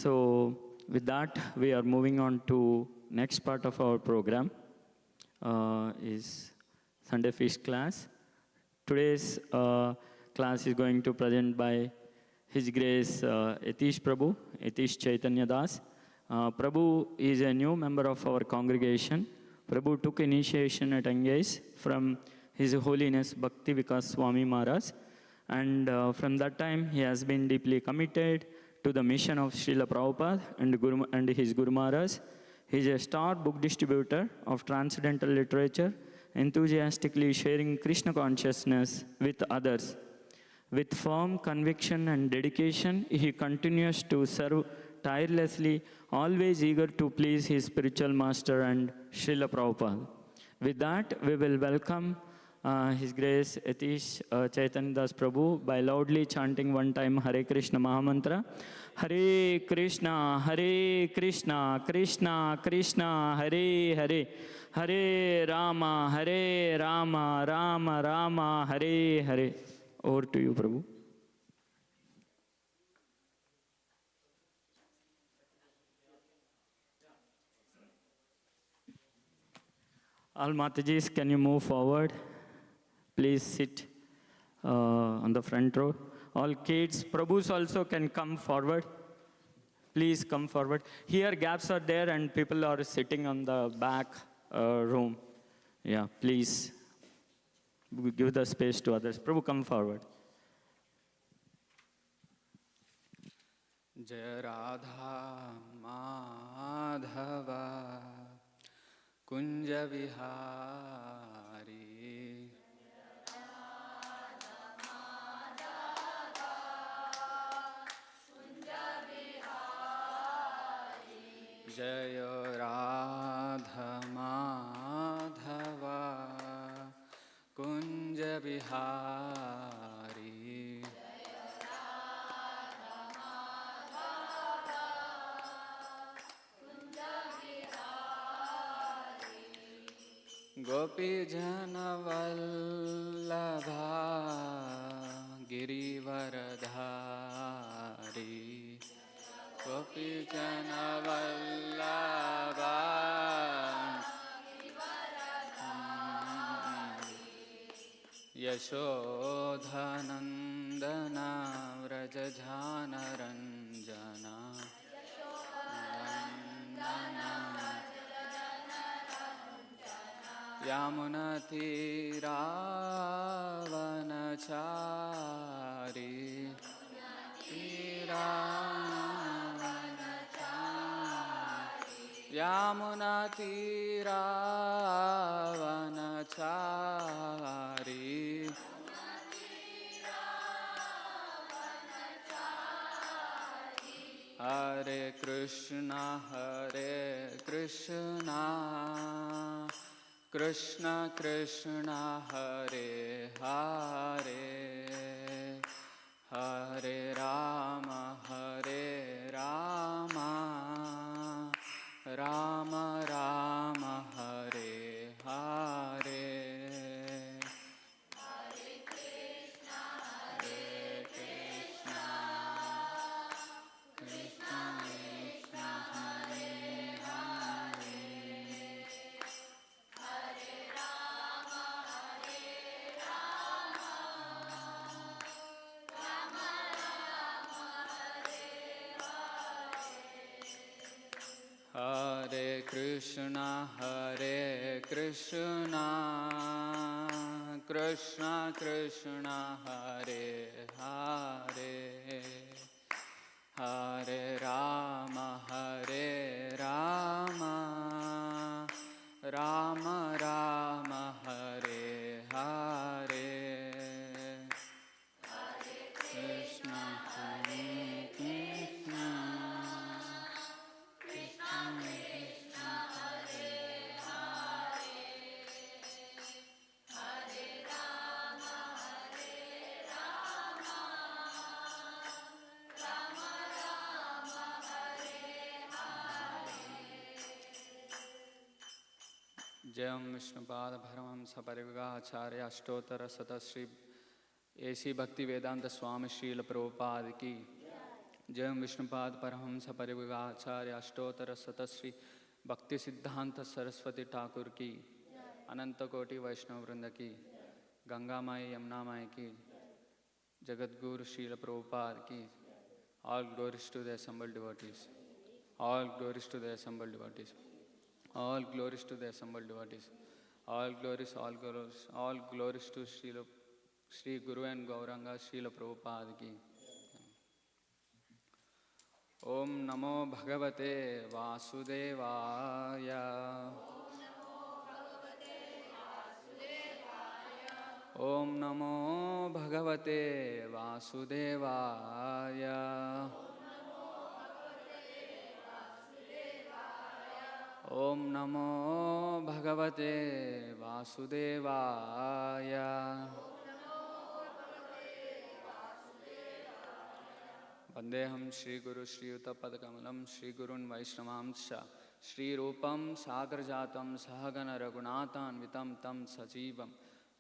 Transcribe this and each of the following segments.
So with that, we are moving on to next part of our program, is Sunday Feast class. Today's class is going to present by His Grace Yatish Prabhu, Yatish Chaitanya Das. Prabhu is a new member of our congregation. Prabhu took initiation at young age from His Holiness Bhakti Vikas Swami Maharaj, and from that time he has been deeply committed to the mission of Srila Prabhupada and his Guru Maharaj. He is a star book distributor of transcendental literature, enthusiastically sharing Krishna consciousness with others. With firm conviction and dedication, he continues to serve tirelessly, always eager to please his spiritual master and Srila Prabhupada. With that, we will welcome His Grace Yatish Chaitanya Das Prabhu by loudly chanting one time Hare Krishna Mahamantra. Hare Krishna, Hare Krishna, Krishna Krishna, Hare Hare, Hare Rama, Hare Rama, Rama Rama, Hare Hare. Over to you, Prabhu. All Matajis, can you move forward? Please sit on the front row. All kids, Prabhus also can come forward. Please come forward. Here gaps are there and people are sitting on the back room. Yeah, please give the space to others. Prabhu, come forward. Jaya Radha Madhava Kunja Vihari Jaya Radha Madhava Kunja Vihari Gopi Jana Vallabha Girivaradhari Gopi Jana Vallabha Yashodhanandana Vrajajana Ranjana Yamunatiravanachari Yamunatiravanachari Hare Krishna, Hare Krishna Krishna Krishna Hare Hare Hare Rama Hare Rama Rama Rama Hare Hare Hare Krishna Krishna Krishna Hare Hare Hare Krishna, Hare Krishna, Krishna Krishna, Hare Hare, Hare Rama, Hare Rama, Rama Rama, Hare Hare. Hare Krishna, Hare Krishna. Jayam Vishnupad भरमहंस परिव्राजकाचार्य अष्टोत्तर शतश्री ऐसी भक्ति वेदांत स्वामी श्रील प्रभुपाद की जयम विष्णुपाद परमहंस परिव्राजकाचार्य अष्टोत्तर शतश्री भक्ति सिद्धांत सरस्वती ठाकुर की, अनंत कोटि वैष्णव वृंद की, गंगा माई यमुना माई की, जगतगुरु श्रील प्रभुपाद की. All glories to the assembled devotees. All glories to the assembled devotees. All glories to the assembled devotees. All glories to Sri Guru and Gauranga Srila Prabhupada ki. Om Namo Bhagavate Vasudevaya. Om Namo Bhagavate Vasudevaya. Om Namo Bhagavate Vasudevaya. Vandeham Shri Guru Shri Yuta Padakamalam Shri Gurun Vaishnavamsha Shri Rupam Sagrajatam Sahagana Raghunathan Vitam Tam Sajivam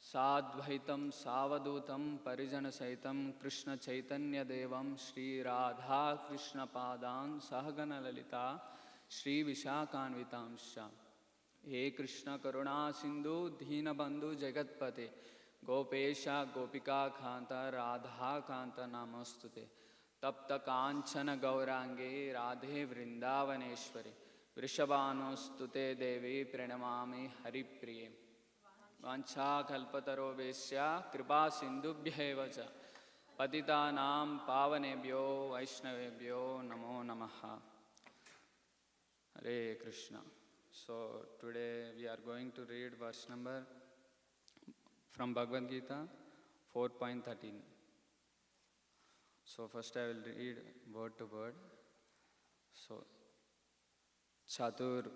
Sadvaitam Savadutam Parijana Saitam Krishna Chaitanya Devam Shri Radha Krishna Padan Sahagana Lalita Shri Vishakhanvitamsha. He Krishna Karuna Sindhu Dheena Bandhu Jagatpate Gopesha Gopika Khanta Radha Kanta Namostute Tapta Kanchana Gaurange Radhe Vrindavaneshwari Vrishabhanostute Devi Pranamami Haripriye Vancha Kalpataro Vesya Kripa Sindhubhya Cha Patitanam Pavanebhyo Vaishnavebhyo Namo Namaha. Hare Krishna. So today we are going to read verse number from Bhagavad Gita 4.13. So first I will read word to word. So Chatur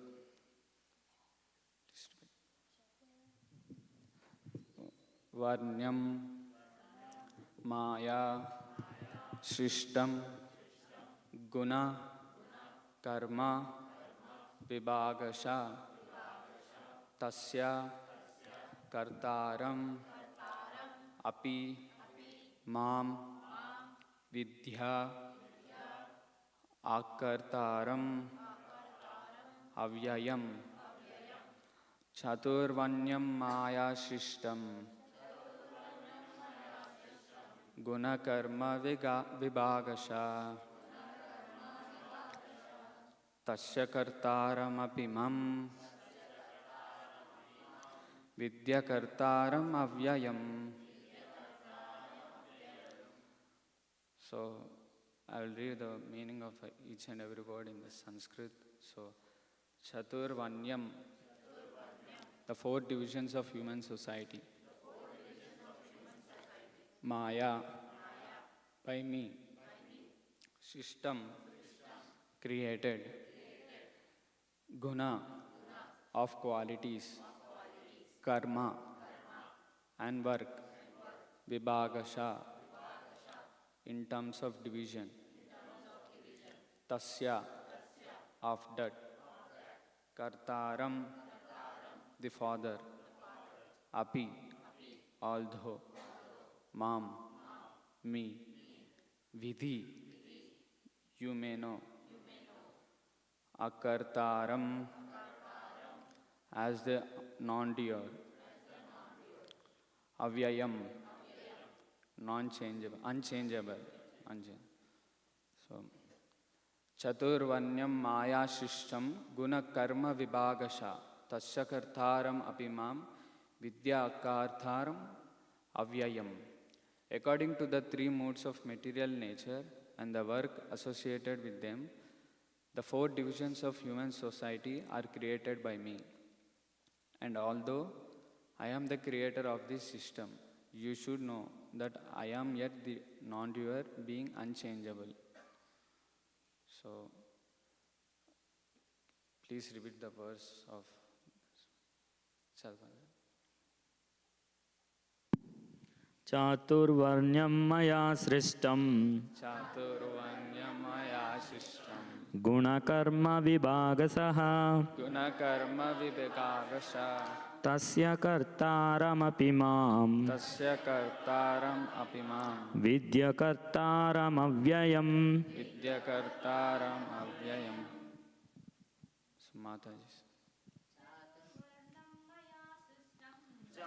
Varnyam Maya Shrishtam Guna Karma Vibhagasha Tasya Kartaram Api Mam Vidya Akartaram Avyayam Chaturvanyam Maya Shishtam Gunakarma Vibhagasha Tasya Kartaram Apimam Vidya Kartaram Avyayam. So I will read the meaning of each and every word in the Sanskrit. So Chaturvanyam, the four divisions of human society. Maya, by me. Shishtam, created. Guna, of qualities. Karma, and work. Vibhagasha, in terms of division. Tasya, of that. Kartaram, the father. Api, although. Mam, me. Vidhi, you may know. Akartaram, as the non-doer. Avyayam, non-changeable, unchangeable. So, Chaturvanyam Maya Shishtam Guna Karma Vibhagasha Tasya Kartaram Apimam Vidya Akartaram Avyayam. According to the three modes of material nature and the work associated with them, the four divisions of human society are created by me. And although I am the creator of this system, you should know that I am yet the non-doer, being unchangeable. So, please repeat the verse of Chaturvanyam. Chaturvarnyam maya srishtam Chaturvanyam Maya Shishtam Gunakarma Vibhagasaha Gunakarma Vibhagasha tasya kartaramaphi mam tasya kartaram apimam vidyakartaram avyayam. vidyakartaram avyayam. So Mataji.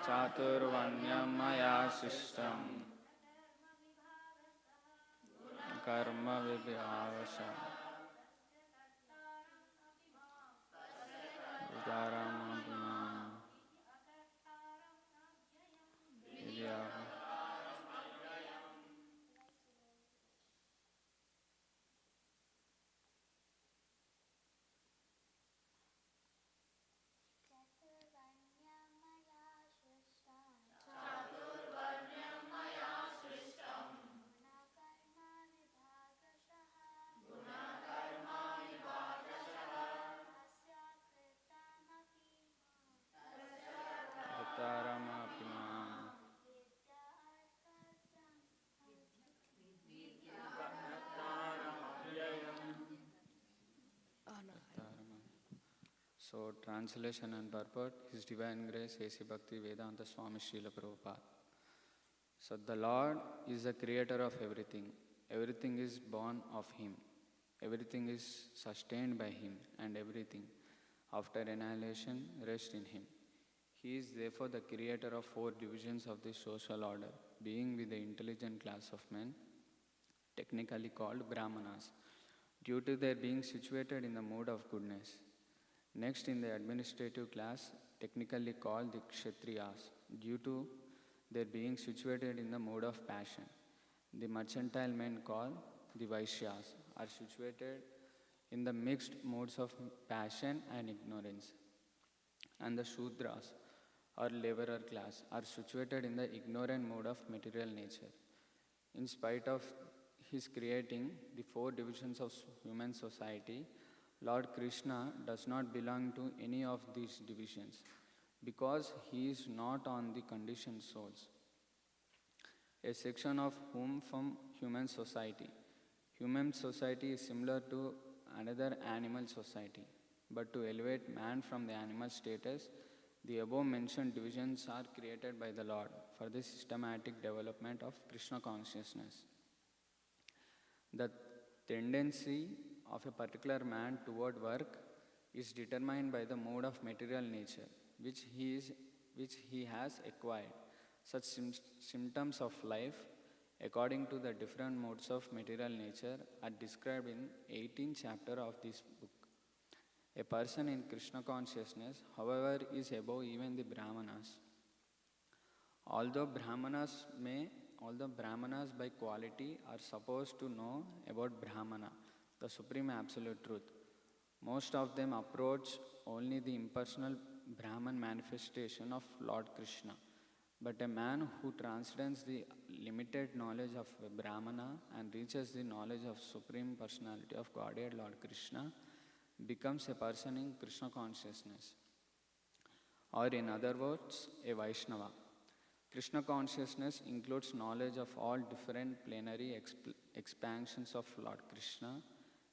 Chaturvanyam maya sishtam karma vibhavasha vidaram apimam vidya. So, translation and purport, His Divine Grace, A.C. Bhakti Vedanta Swami Srila Prabhupada. So, the Lord is the creator of everything. Everything is born of Him. Everything is sustained by Him, and everything, after annihilation, rests in Him. He is therefore the creator of 4 divisions of the social order, being with the intelligent class of men, technically called Brahmanas, due to their being situated in the mode of goodness. Next, in the administrative class, technically called the Kshatriyas, due to their being situated in the mode of passion. The mercantile men called the Vaishyas are situated in the mixed modes of passion and ignorance. And the Shudras, or laborer class, are situated in the ignorant mode of material nature. In spite of His creating the 4 divisions of human society, Lord Krishna does not belong to any of these divisions because He is not on the conditioned souls, a section of whom from human society. Human society is similar to another animal society, but to elevate man from the animal status, the above mentioned divisions are created by the Lord for the systematic development of Krishna consciousness. The tendency of a particular man toward work is determined by the mode of material nature which he has acquired. Such symptoms of life, according to the different modes of material nature, are described in 18th chapter of this book. A person in Krishna consciousness, however, is above even the Brahmanas. Although Brahmanas by quality are supposed to know about Brahmana, the Supreme Absolute Truth, most of them approach only the impersonal Brahman manifestation of Lord Krishna. But a man who transcends the limited knowledge of a Brahmana and reaches the knowledge of Supreme Personality of Godhead Lord Krishna becomes a person in Krishna consciousness, or in other words, a Vaishnava. Krishna consciousness includes knowledge of all different plenary expansions of Lord Krishna,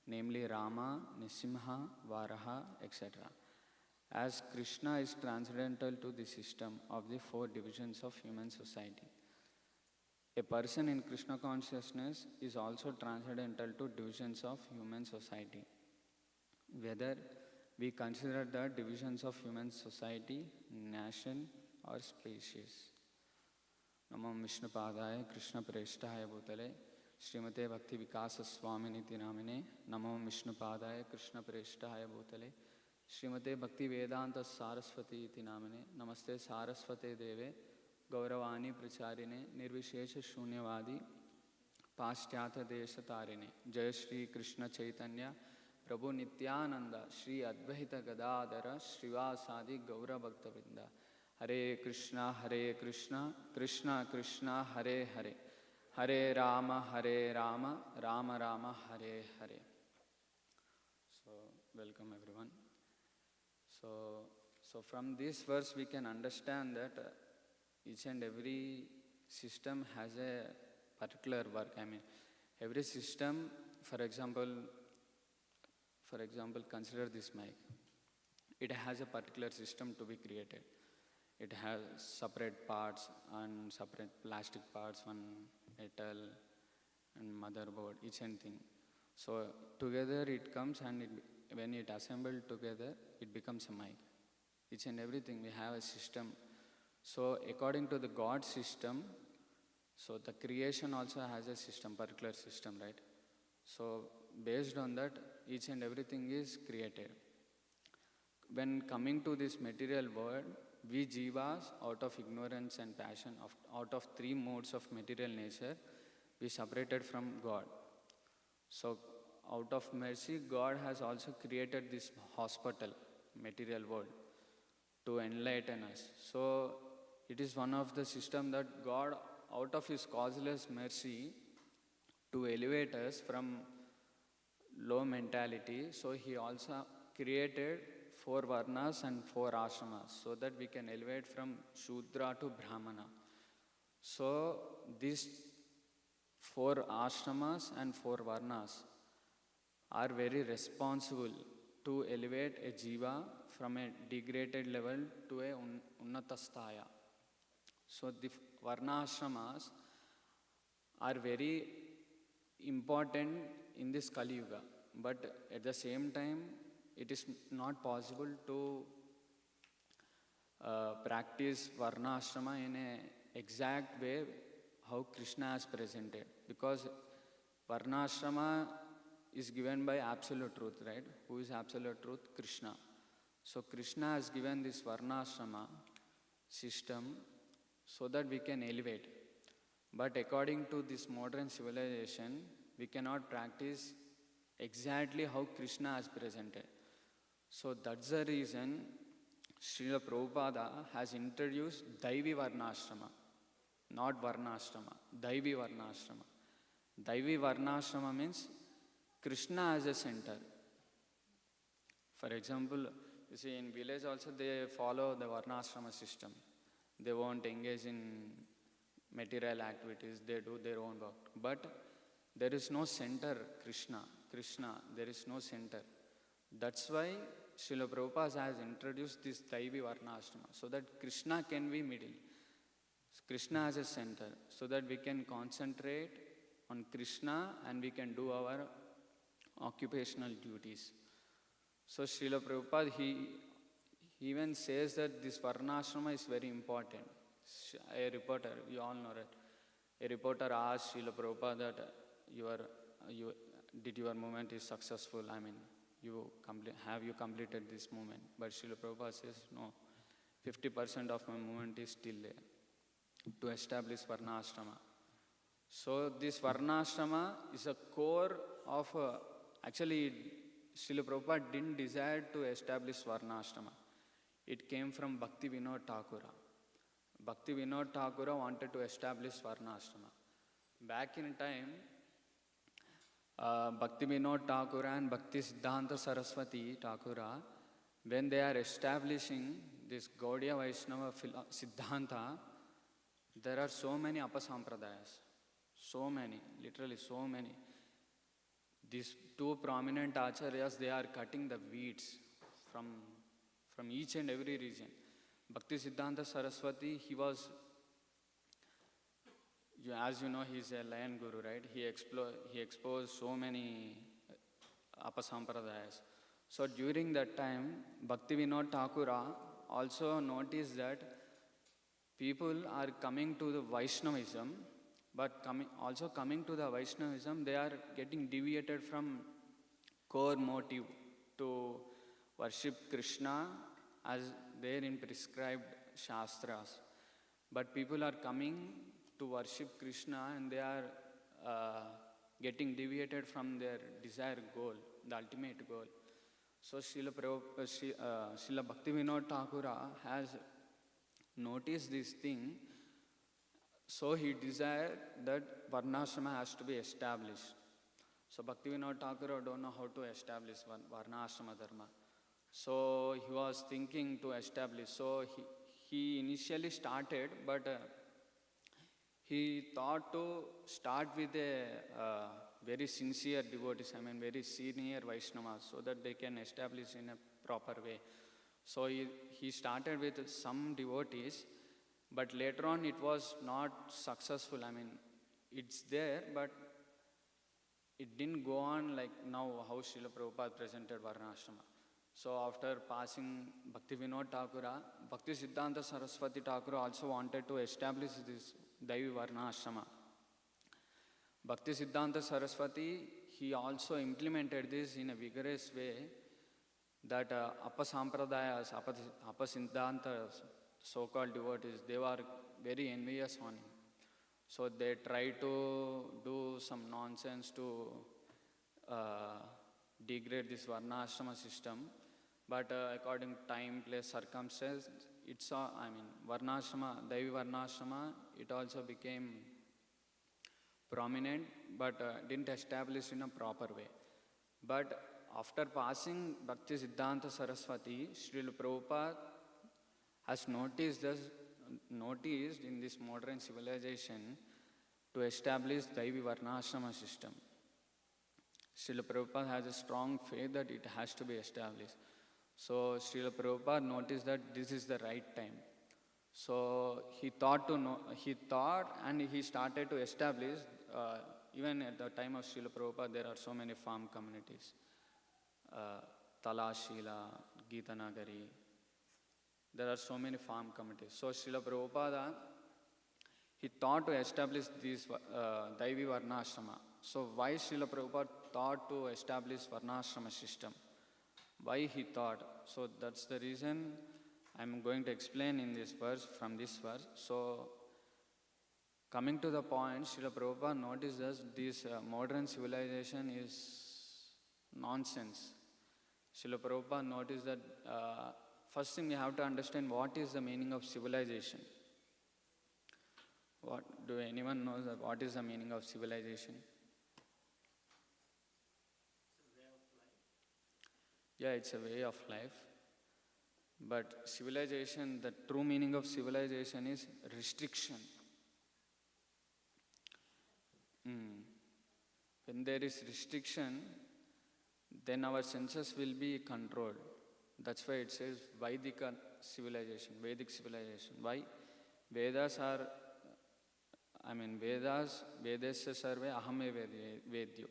namely Rama, Nisimha, Varaha, etc. As Krishna is transcendental to the system of the 4 divisions of human society. A person in Krishna consciousness is also transcendental to divisions of human society, whether we consider the divisions of human society, nation, or species. Namo Vishnupadaya Krishna Prestaya Bhutale Srimate Bhakti Vikasa Swaminiti Namine Namo Vishnupadaya Krishna Prestaya Bhutale Srimate Bhakti Vedanta Saraswati iti Namine Namaste Saraswate Deve Gauravani Pracharine Nirvishesha Shunyavadi Paschatha Desha Tarine Jai Shri Krishna Chaitanya Prabhu Nityananda Shri Advaita Gadadara Srivasadi Gaura Bhakta Vrinda Hare Krishna, Krishna Krishna, Hare Hare, Hare Rama, Rama Rama, Hare Hare. So, welcome everyone. So from this verse we can understand that each and every system has a particular work. I mean, every system, for example, consider this mic. It has a particular system to be created. It has separate parts and separate plastic parts, one metal and motherboard, each and thing. So together it comes, and when it assembled together, it becomes a mic. Each and everything we have a system. So according to the God system, so the creation also has a system, particular system, right? So based on that, each and everything is created. When coming to this material world, we jivas, out of ignorance and passion, out of three modes of material nature, we separated from God. So out of mercy, God has also created this hospital, material world, to enlighten us. So it is one of the system that God, out of His causeless mercy, to elevate us from low mentality, so He also created 4 varnas and 4 ashramas, so that we can elevate from Shudra to Brahmana. So these 4 ashramas and 4 varnas are very responsible to elevate a jiva from a degraded level to a unnatastaya. So the varna ashramas are very important in this Kali Yuga, but at the same time, it is not possible to practice varna ashrama in a exact way how Krishna has presented, because varna ashrama is given by absolute truth, right? Who is absolute truth? Krishna. So Krishna has given this varna ashrama system so that we can elevate. But according to this modern civilization, we cannot practice exactly how Krishna has presented. So that's the reason Srila Prabhupada has introduced Daivi Varnashrama, not Varnashrama, Daivi Varnashrama. Daivi Varnashrama means Krishna as a center. For example, you see in village also they follow the Varnashrama system. They won't engage in material activities, they do their own work. But there is no center, Krishna, there is no center. That's why Srila Prabhupada has introduced this Daivi Varnashrama, so that Krishna can be middle. Krishna as a center, so that we can concentrate on Krishna and we can do our occupational duties. So Srila Prabhupada, he even says that this Varnashrama is very important. A reporter, you all know that. A reporter asked Srila Prabhupada that did your movement is successful? I mean, have you completed this movement? But Srila Prabhupada says, no, 50% of my movement is still there to establish Varnashrama. So this Varnashrama is a core of, actually Srila Prabhupada didn't desire to establish Varnashrama. It came from Bhakti Vinod Thakura. Bhakti Vinod Thakura wanted to establish Varnashrama. Back in time, Bhakti Vinod Thakura and Bhakti Siddhanta Saraswati Thakura, when they are establishing this Gaudiya Vaishnava Siddhanta, there are so many apasampradayas. So many, literally so many. These 2 prominent acharyas, they are cutting the weeds from each and every region. Bhakti Siddhanta Saraswati, he was, as you know, he's a lion guru, right? He exposed so many apasampradayas. So during that time, Bhakti Vinod Thakura also noticed that people are coming to the Vaishnavism, but also coming to the Vaishnavism, they are getting deviated from core motive to worship Krishna as there in prescribed shastras. But people are coming to worship Krishna and they are getting deviated from their desired goal, the ultimate goal. So Srila Bhakti Vinod Thakura has noticed this thing, so he desired that Varnashrama has to be established. So Bhakti Vinod Thakura don't know how to establish Varnashrama Dharma. So he was thinking to establish. So he initially started, but he thought to start with a very sincere devotees, very senior Vaishnavas, so that they can establish in a proper way. So he started with some devotees, but later on it was not successful. I mean, it's there, but it didn't go on like now how Srila Prabhupada presented Varnashrama. So after passing Bhakti Vinod Thakura, Bhakti Siddhanta Saraswati Thakur also wanted to establish this Daivi Varnashrama. Bhakti Siddhanta Saraswati, he also implemented this in a vigorous way that Apasampradayas, Apasiddhantas, so-called devotees, they were very envious on him. So they tried to do some nonsense to degrade this Varnashrama system. But according to time, place, circumstance, it's Varnashrama, Daivi Varnashrama, it also became prominent, but didn't establish in a proper way. But after passing Bhakti Siddhanta Saraswati, Srila Prabhupada has noticed in this modern civilization to establish Daivi Varnashrama system. Srila Prabhupada has a strong faith that it has to be established. So Srila Prabhupada noticed that this is the right time. So he thought and he started to establish, even at the time of Srila Prabhupada, there are so many farm communities. Talashila, Gita Nagari, there are so many farm communities. So Srila Prabhupada, he thought to establish this Daivi Varnashrama. So why Srila Prabhupada thought to establish Varnashrama system? Why he thought? So that's the reason I'm going to explain in this verse, from this verse. So coming to the point, Srila Prabhupada noticed that this modern civilization is nonsense. Srila Prabhupada noticed that first thing we have to understand what is the meaning of civilization. Do anyone knows that what is the meaning of civilization? Yeah, it's a way of life. But civilization, the true meaning of civilization is restriction. When there is restriction, then our senses will be controlled. That's why it says Vedic civilization. Why? Vedas, Vedasya sarve ahame vedyo.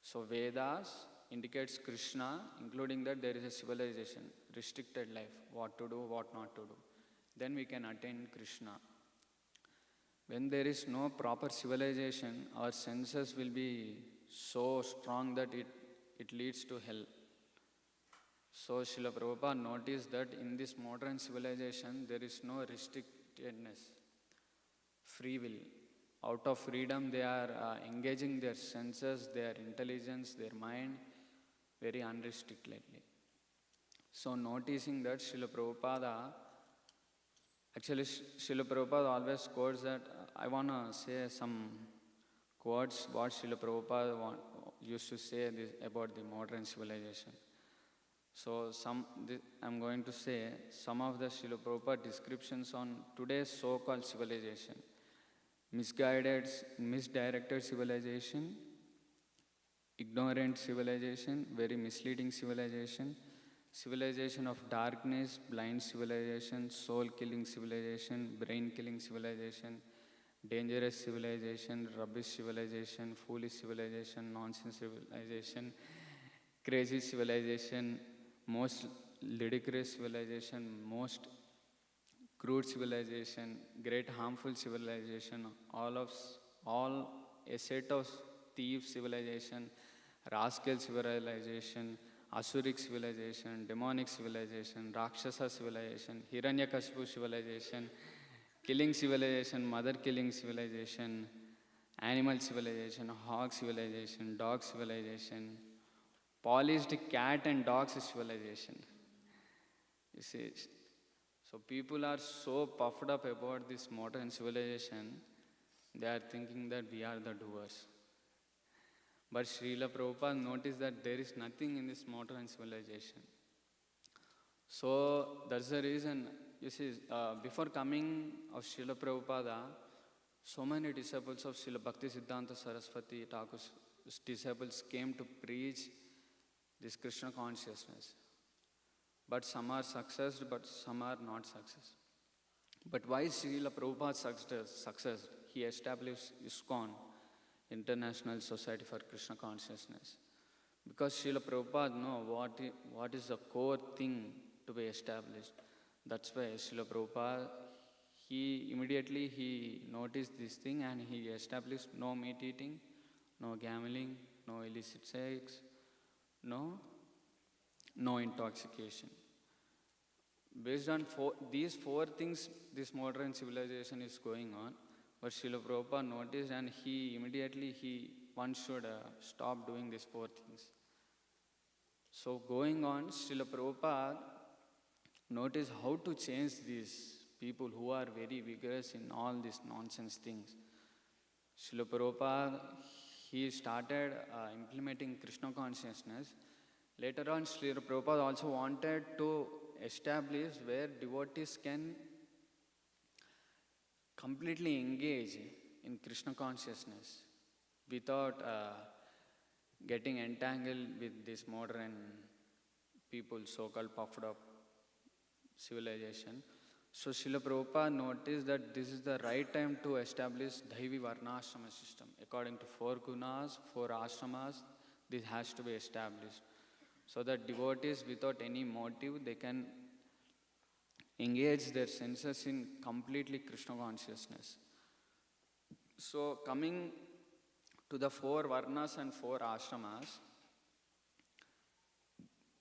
So Vedas indicates Krishna, including that there is a civilization, restricted life, what to do, what not to do. Then we can attain Krishna. When there is no proper civilization, our senses will be so strong that it leads to hell. So Srila Prabhupada noticed that in this modern civilization, there is no restrictedness, free will. Out of freedom, they are engaging their senses, their intelligence, their mind, very unrestrictedly. So noticing that Srila Prabhupada always quotes that, I want to say some quotes what Srila Prabhupada used to say about the modern civilization. So I'm going to say some of the Srila Prabhupada descriptions on today's so-called civilization. Misdirected civilization, ignorant civilization, very misleading civilization, civilization of darkness, blind civilization, soul-killing civilization, brain-killing civilization, dangerous civilization, rubbish civilization, foolish civilization, nonsense civilization, crazy civilization, most ludicrous civilization, most crude civilization, great harmful civilization, all a set of thief civilization, rascal civilization, Asuric civilization, demonic civilization, Rakshasa civilization, Hiranyakashipu civilization, killing civilization, mother killing civilization, animal civilization, hog civilization, dog civilization, polished cat and dog civilization. You see, so people are so puffed up about this modern civilization, they are thinking that we are the doers. But Srila Prabhupada noticed that there is nothing in this modern civilization. So that's the reason, you see, before coming of Srila Prabhupada, so many disciples of Srila Bhakti Siddhanta Saraswati Thakur's disciples came to preach this Krishna consciousness. but some are successed, but some are not success. But why Srila Prabhupada success? He established ISKCON, International Society for Krishna Consciousness. Because Srila Prabhupada know what is the core thing to be established. That's why Srila Prabhupada, he immediately noticed this thing and he established no meat eating, no gambling, no illicit sex, no intoxication. Based on these four things, this modern civilization is going on. But Srila Prabhupada noticed and one should stop doing these four things. So going on, Srila Prabhupada noticed how to change these people who are very vigorous in all these nonsense things. Srila Prabhupada, he started implementing Krishna consciousness. Later on, Srila Prabhupada also wanted to establish where devotees can completely engage in Krishna consciousness without getting entangled with this modern people, so-called puffed up civilization. So Srila Prabhupada noticed that this is the right time to establish Dhaivi Varnashrama system. According to 4 gunas, 4 ashramas, this has to be established. So that devotees without any motive, they can engage their senses in completely Krishna consciousness. So coming to the 4 varnas and 4 ashramas,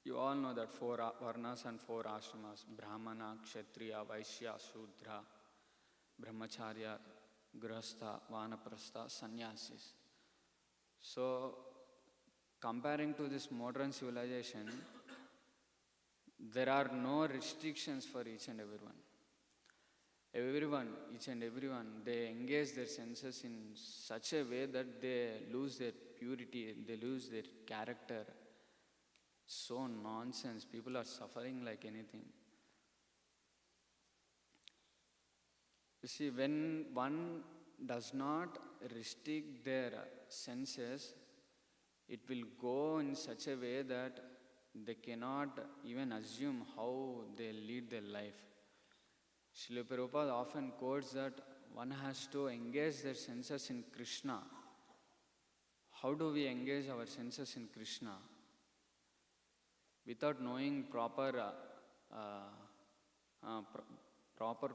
you all know that 4 varnas and 4 ashramas: Brahmana, Kshatriya, Vaishya, Shudra, Brahmacharya, Grihastha, Vanaprastha, Sannyasis. So comparing to this modern civilization, there are no restrictions for each and everyone. Each and everyone, they engage their senses in such a way that they lose their purity, they lose their character. So nonsense, people are suffering like anything. You see, when one does not restrict their senses, it will go in such a way that they cannot even assume how they lead their life. Srila Prabhupada often quotes that one has to engage their senses in Krishna. How do we engage our senses in Krishna? Without knowing proper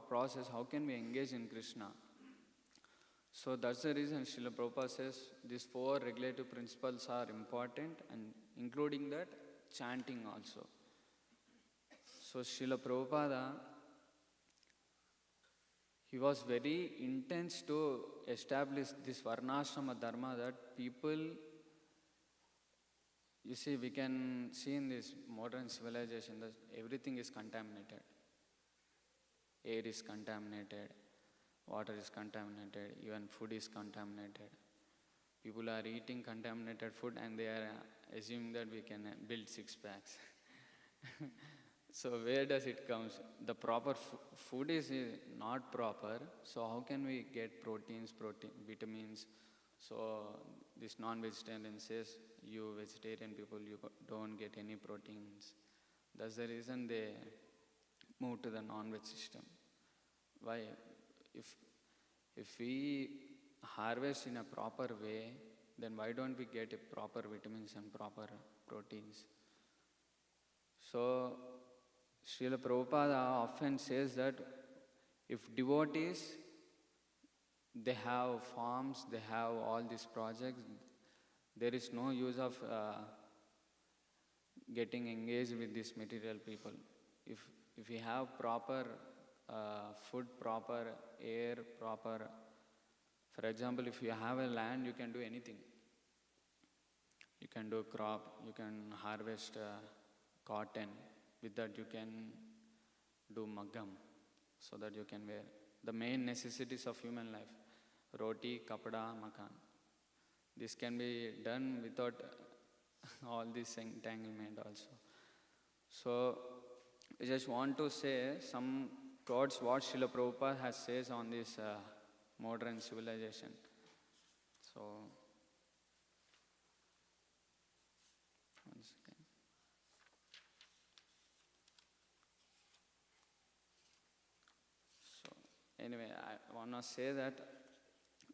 process, how can we engage in Krishna? So that's the reason Srila Prabhupada says these 4 regulative principles are important, and including that, chanting also. So Srila Prabhupada, he was very intense to establish this Varnashrama Dharma that people, you see, we can see in this modern civilization that everything is contaminated. Air is contaminated, water is contaminated, even food is contaminated. People are eating contaminated food and they are assuming that we can build 6 packs. So where does it come? The proper food is not proper, so how can we get proteins, vitamins? So this non-vegetarian says, you vegetarian people, you don't get any proteins. That's the reason they move to the non-veg system. Why? If we harvest in a proper way, then why don't we get proper vitamins and proper proteins? So Srila Prabhupada often says that if devotees, they have farms, they have all these projects, there is no use of getting engaged with these material people. If we have proper food, proper air, proper, for example, if you have a land, you can do anything. You can do crop, you can harvest cotton. With that you can do maggam, so that you can wear the main necessities of human life: roti, kapada, makan. This can be done without all this entanglement also. So I just want to say some quotes what Srila Prabhupada has says on this modern civilization. So one second. anyway, I want to say that,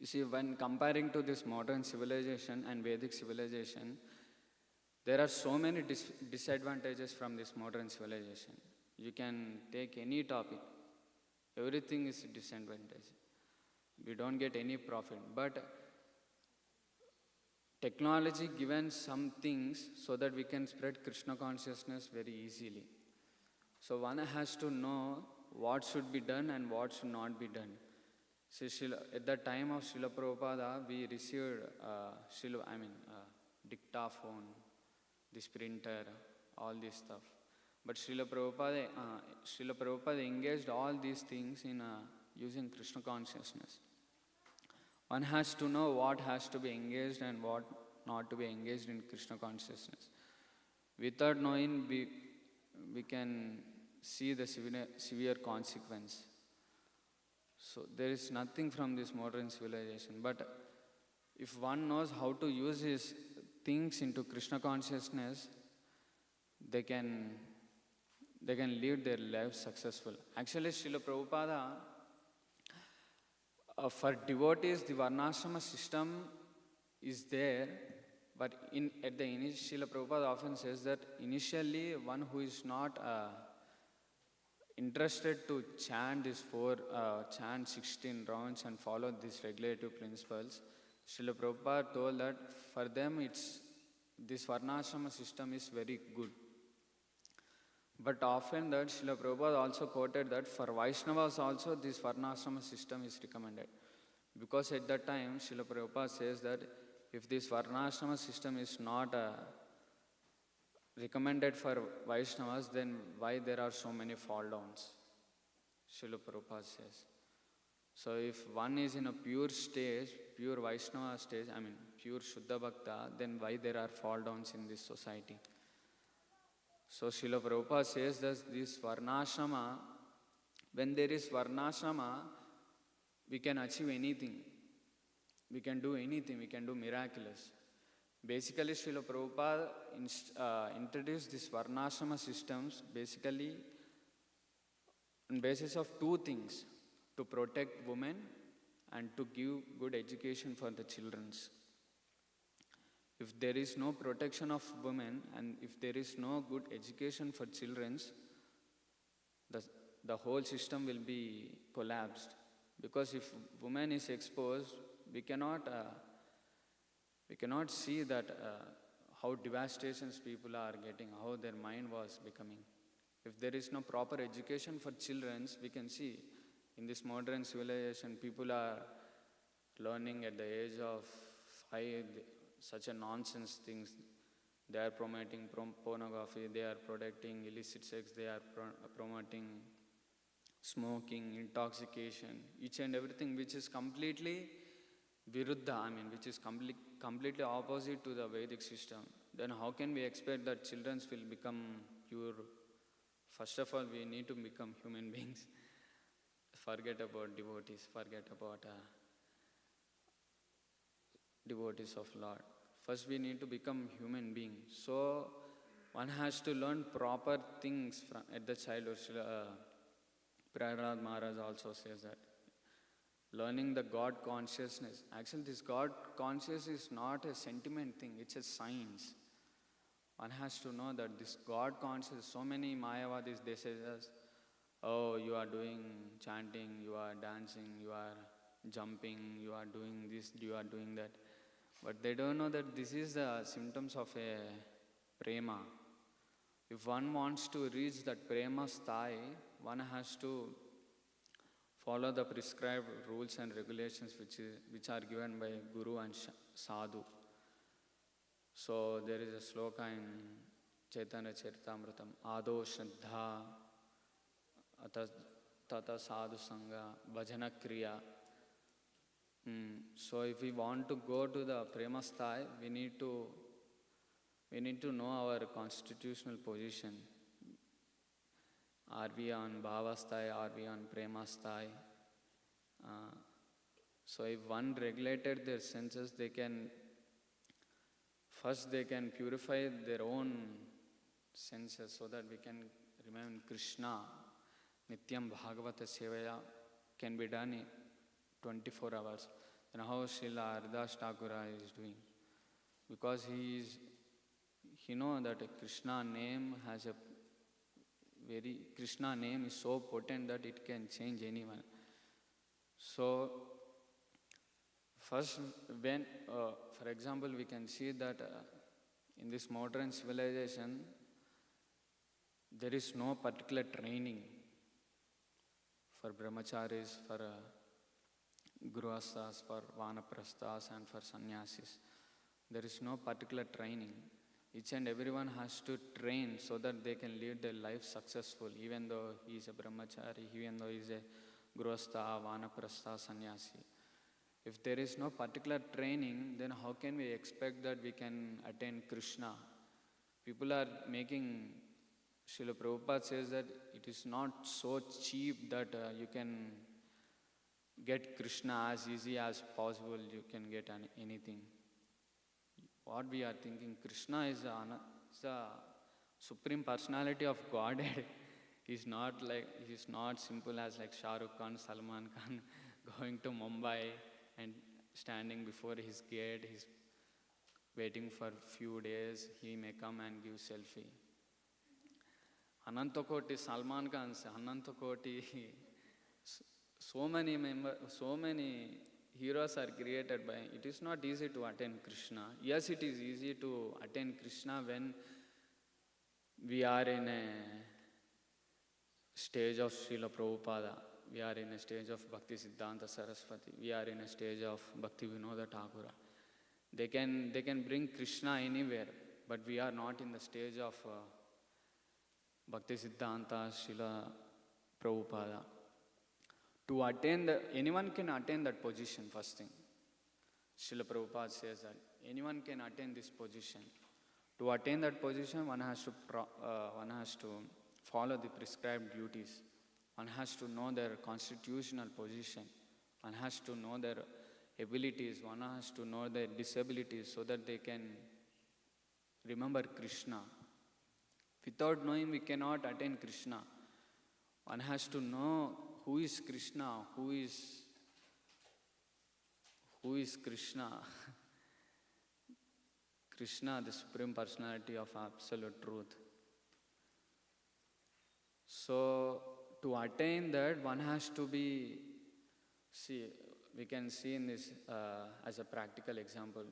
you see, when comparing to this modern civilization and Vedic civilization, there are so many disadvantages from this modern civilization. You can take any topic, everything is disadvantage. We don't get any profit. But technology given some things so that we can spread Krishna consciousness very easily. So one has to know what should be done and what should not be done. So at the time of Srila Prabhupada, we received dictaphone, this printer, all this stuff. But Srila Prabhupada engaged all these things in using Krishna consciousness. One has to know what has to be engaged and what not to be engaged in Krishna consciousness. Without knowing, we can see the severe consequence. So there is nothing from this modern civilization. But if one knows how to use his things into Krishna consciousness, they can live their lives successful. Actually, Srila Prabhupada, for devotees, the Varnashrama system is there, but at the initial, Srila Prabhupada often says that initially one who is not interested to chant 16 rounds and follow these regulative principles, Srila Prabhupada told that for them this Varnashrama system is very good. But often that Srila Prabhupada also quoted that for Vaishnavas also this Varnashrama system is recommended. Because at that time Srila Prabhupada says that if this Varnashrama system is not recommended for Vaishnavas, then why there are so many fall downs? Srila Prabhupada says. So if one is in a pure stage, pure Vaishnava stage, pure Shuddha Bhakta, then why there are fall downs in this society? So Srila Prabhupada says that this Varnashrama, when there is Varnashrama, we can achieve anything. We can do anything, we can do miraculous. Basically, Srila Prabhupada introduced this Varnashrama systems basically on basis of two things: to protect women and to give good education for the children. If there is no protection of women and if there is no good education for children, the whole system will be collapsed. Because if woman is exposed, we cannot see that how devastations people are getting, how their mind was becoming. If there is no proper education for children, we can see in this modern civilization, people are learning at the age of 5 such a nonsense things. They are promoting pornography, they are protecting illicit sex, they are promoting smoking, intoxication, each and everything which is completely viruddha, which is completely opposite to the Vedic system. Then how can we expect that children will become pure? First of all, we need to become human beings. Forget about devotees, forget about devotees of Lord. First we need to become human beings. So one has to learn proper things at the childhood. Prahlad Maharaj also says that. Learning the God consciousness. Actually, this God consciousness is not a sentiment thing, it's a science. One has to know that this God consciousness, so many Mayavadis, they say that, oh, you are doing chanting, you are dancing, you are jumping, you are doing this, you are doing that. But they don't know that this is the symptoms of a prema. If one wants to reach that prema sthai, one has to follow the prescribed rules and regulations which are given by Guru and Sadhu. So there is a sloka in Chaitanya Charitamrita, Ado Shraddha, Tata Sadhu Sangha, Bhajana Kriya. So if we want to go to the prema sthai, we need to know our constitutional position. Are we on bhava sthai? Are we on prema sthai? So if one regulated their senses, they can purify their own senses so that we can remember Krishna. Nityam Bhagavata Sevaya can be done in 24 hours. Then how Srila Haridas Thakura is doing? Because he know that Krishna name has a Krishna name is so potent that it can change anyone. So first, when, for example, we can see that in this modern civilization, there is no particular training for brahmacharis, for grihasthas, for vanaprasthas, and for sannyasis. There is no particular training. Each and everyone has to train so that they can lead their life successful, even though he is a brahmachari, even though he is a grihastha, vanaprastha, sannyasi. If there is no particular training, then how can we expect that we can attain Krishna? People are making, Srila Prabhupada says that it is not so cheap that you can get Krishna as easy as possible, you can get anything. What we are thinking, Krishna is the supreme personality of Godhead. He's not simple as like Shah Rukh Khan, Salman Khan going to Mumbai and standing before his gate. He's waiting for few days. He may come and give selfie. Anantakoti Salman Khan, Anantakoti. So many heroes are created by. It is not easy to attain Krishna. Yes, it is easy to attain Krishna when we are in a stage of Srila Prabhupada. We are in a stage of Bhakti Siddhanta Saraswati. We are in a stage of Bhakti Vinoda Thakura. They can bring Krishna anywhere, but we are not in the stage of Bhakti Siddhanta Srila Prabhupada. To attain anyone can attain that position, first thing. Srila Prabhupada says that anyone can attain this position. To attain that position, one has to follow the prescribed duties. One has to know their constitutional position. One has to know their abilities. One has to know their disabilities so that they can remember Krishna. Without knowing, we cannot attain Krishna. One has to know who is Krishna, who is Krishna. Krishna, the Supreme Personality of Absolute Truth. So, to attain that, one has to be, we can see in this as a practical example.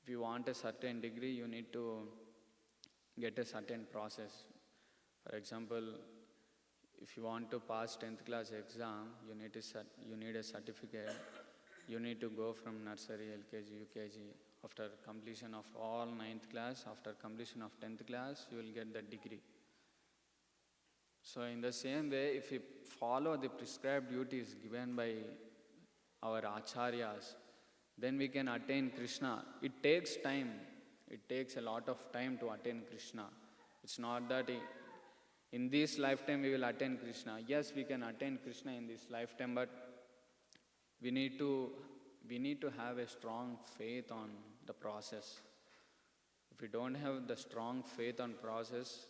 If you want a certain degree, you need to get a certain process. For example, if you want to pass 10th class exam, you need a certificate. You need to go from nursery, LKG, UKG. After completion of all 9th class, after completion of 10th class, you will get the degree. So in the same way, if we follow the prescribed duties given by our acharyas, then we can attain Krishna. It takes time. It takes a lot of time to attain Krishna. It's not that in this lifetime we will attain Krishna. Yes, we can attain Krishna in this lifetime, but we need to have a strong faith on the process. If we don't have the strong faith on process,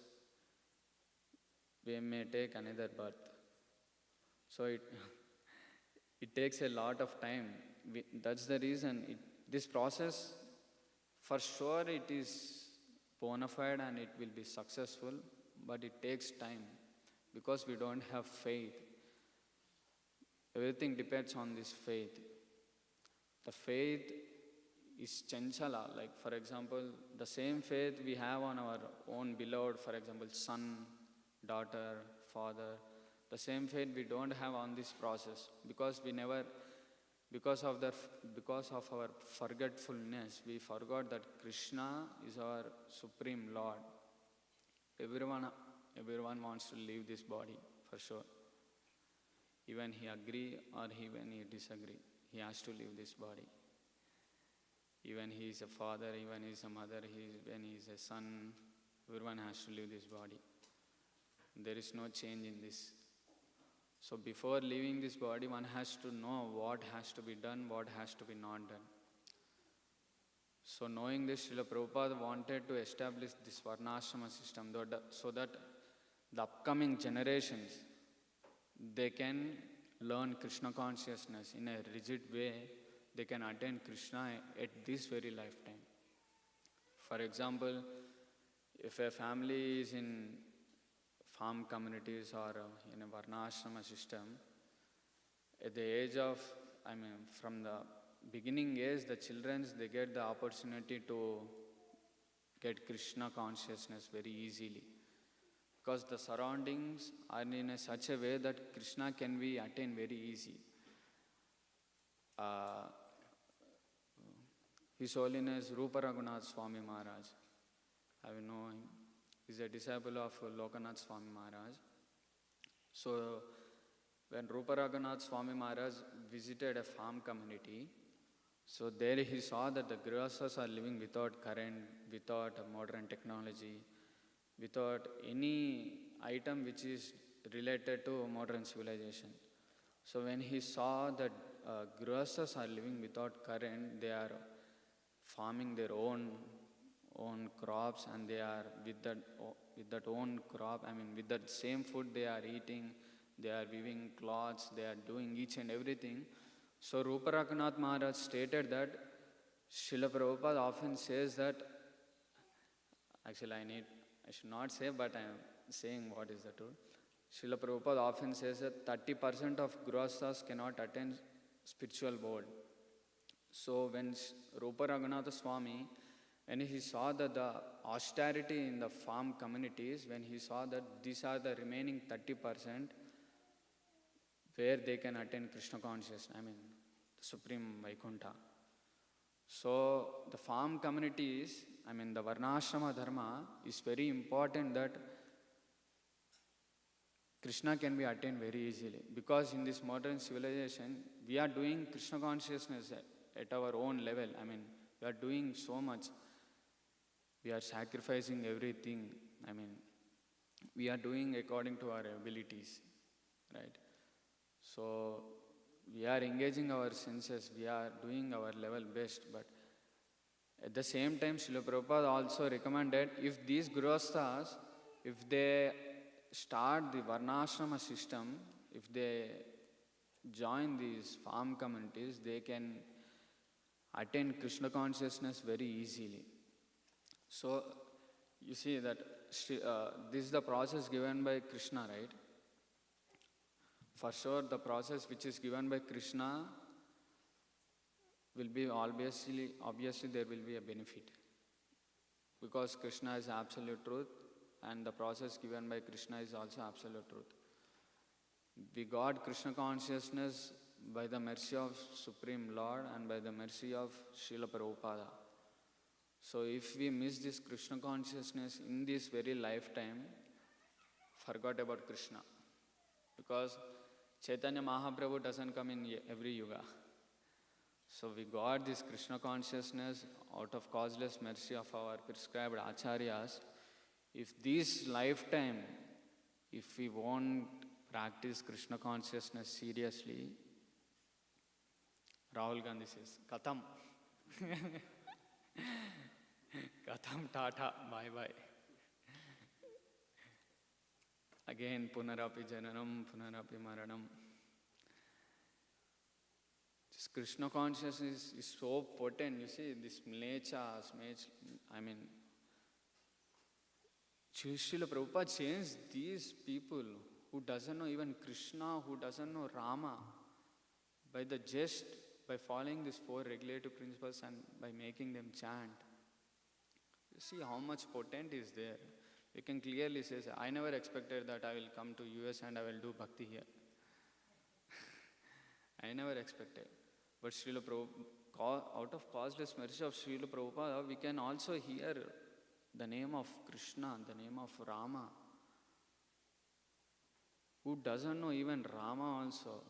we may take another birth. So it takes a lot of time. That's the reason. This process, for sure, it is bona fide and it will be successful, but it takes time because we don't have faith. Everything depends on this faith. The faith is chanchala. Like, for example, the same faith we have on our own beloved, for example, son, daughter, father, the same faith we don't have on this process because of our forgetfulness, we forgot that Krishna is our Supreme Lord. Everyone wants to leave this body, for sure. Even he agree or even he disagree, he has to leave this body. Even he is a father, even he is a mother, when he is a son, everyone has to leave this body. There is no change in this. So before leaving this body, one has to know what has to be done, what has to be not done. So knowing this, Srila Prabhupada wanted to establish this Varnashrama system so that the upcoming generations, they can learn Krishna consciousness in a rigid way, they can attain Krishna at this very lifetime. For example, if a family is in farm communities or in a varnashrama system, at the age of, from the beginning age, the children, they get the opportunity to get Krishna consciousness very easily. Because the surroundings are in such a way that Krishna can be attained very easy. His Holiness Rupa Raghunath Swami Maharaj, I will know him. He's a disciple of Lokanath Swami Maharaj. So, when Rupa Raghunath Swami Maharaj visited a farm community, so there he saw that the grihasthas are living without current, without modern technology, without any item which is related to modern civilization. So when he saw that grihasthas are living without current, they are farming their own crops, and they are with that own crop, with that same food they are eating, they are weaving cloths, they are doing each and everything. So Rupa Raghunath Maharaj stated that Srila Prabhupada often says that, actually I should not say, but I am saying what is the truth. Srila Prabhupada often says that 30% of grihasthas cannot attain spiritual world. So when Rupa Raghunatha Swami, when he saw that the austerity in the farm communities, when he saw that these are the remaining 30% where they can attain Krishna consciousness, the Supreme Vaikuntha. So the farm communities, the Varnashrama Dharma is very important that Krishna can be attained very easily. Because in this modern civilization, we are doing Krishna consciousness at our own level. We are doing so much. We are sacrificing everything. We are doing according to our abilities, right? So we are engaging our senses. We are doing our level best. But at the same time, Srila Prabhupada also recommended, if these grihasthas, if they start the varnashrama system, if they join these farm communities, they can attain Krishna consciousness very easily. So you see that this is the process given by Krishna, right? For sure, the process which is given by Krishna will be obviously there will be a benefit. Because Krishna is absolute truth, and the process given by Krishna is also absolute truth. We got Krishna consciousness by the mercy of Supreme Lord and by the mercy of Srila Prabhupada. So if we miss this Krishna consciousness in this very lifetime, forgot about Krishna. Because Chaitanya Mahaprabhu doesn't come in every yuga. So we got this Krishna consciousness out of causeless mercy of our prescribed acharyas. If this lifetime, if we won't practice Krishna consciousness seriously, Rahul Gandhi says, Katham. Katham Tata, bye bye. Again, Punarapi Jananam, Punarapi Maranam. This Krishna consciousness is so potent. You see, this Mlechas, Srila Prabhupada changed these people who doesn't know even Krishna, who doesn't know Rama, by following these 4 regulative principles and by making them chant. You see how much potent is there. You can clearly say, I never expected that I will come to US and I will do bhakti here. I never expected. But out of causeless mercy of Srila Prabhupada, we can also hear the name of Krishna, the name of Rama. Who doesn't know even Rama also?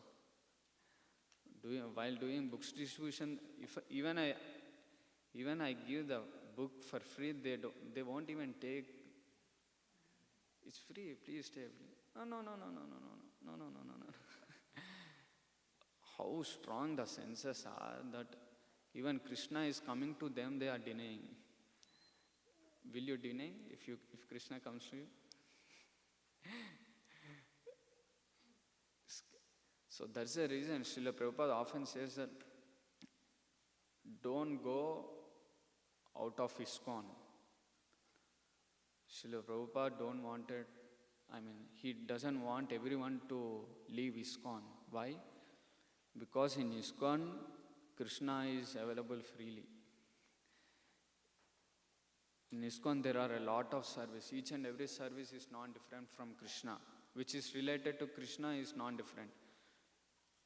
While doing books distribution, if even I give the book for free, they won't even take. It's free, please stay. No. How strong the senses are that even Krishna is coming to them, they are denying. Will you deny if Krishna comes to you? So that's the reason Srila Prabhupada often says that don't go out of ISKCON. Srila Prabhupada don't want it, he doesn't want everyone to leave ISKCON. Why? Because in ISKCON, Krishna is available freely. In ISKCON there are a lot of service. Each and every service is non-different from Krishna. Which is related to Krishna is non-different.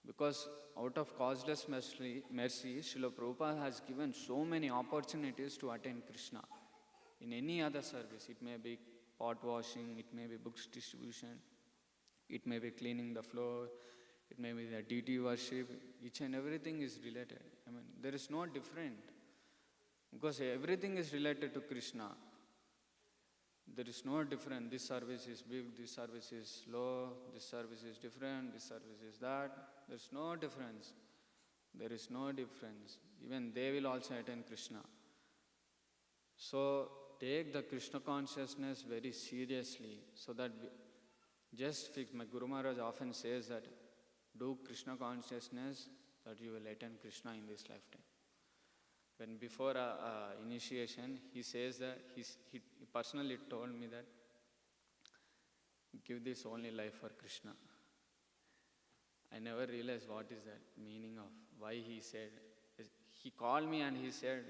Because out of causeless mercy, Srila Prabhupada has given so many opportunities to attain Krishna. In any other service, it may be pot washing, it may be books distribution, it may be cleaning the floor, it may be the deity worship, each and everything is related. There is no different. Because everything is related to Krishna. There is no difference. This service is big, this service is low, this service is different, this service is that. There is no difference. There is no difference. Even they will also attain Krishna. So take the Krishna consciousness very seriously so that just fix. My Guru Maharaj often says that do Krishna consciousness that you will attain Krishna in this lifetime. When before initiation, he says that he personally told me that give this only life for Krishna. I never realized what is that meaning of why he said. He called me and he said,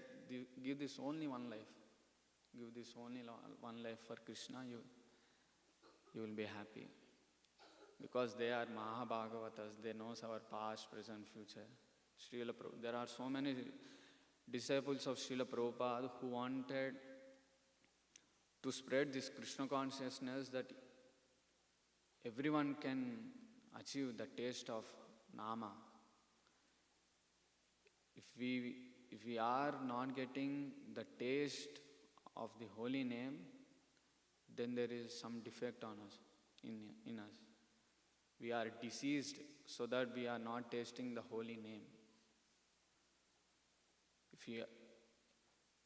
give this only one life. Give this only one life for Krishna, you will be happy. Because they are Mahabhagavatas, they know our past, present, future. There are so many disciples of Srila Prabhupada who wanted to spread this Krishna consciousness that everyone can achieve the taste of Nama. If we are not getting the taste of the holy name, then there is some defect on us, in us. We are diseased so that we are not tasting the holy name.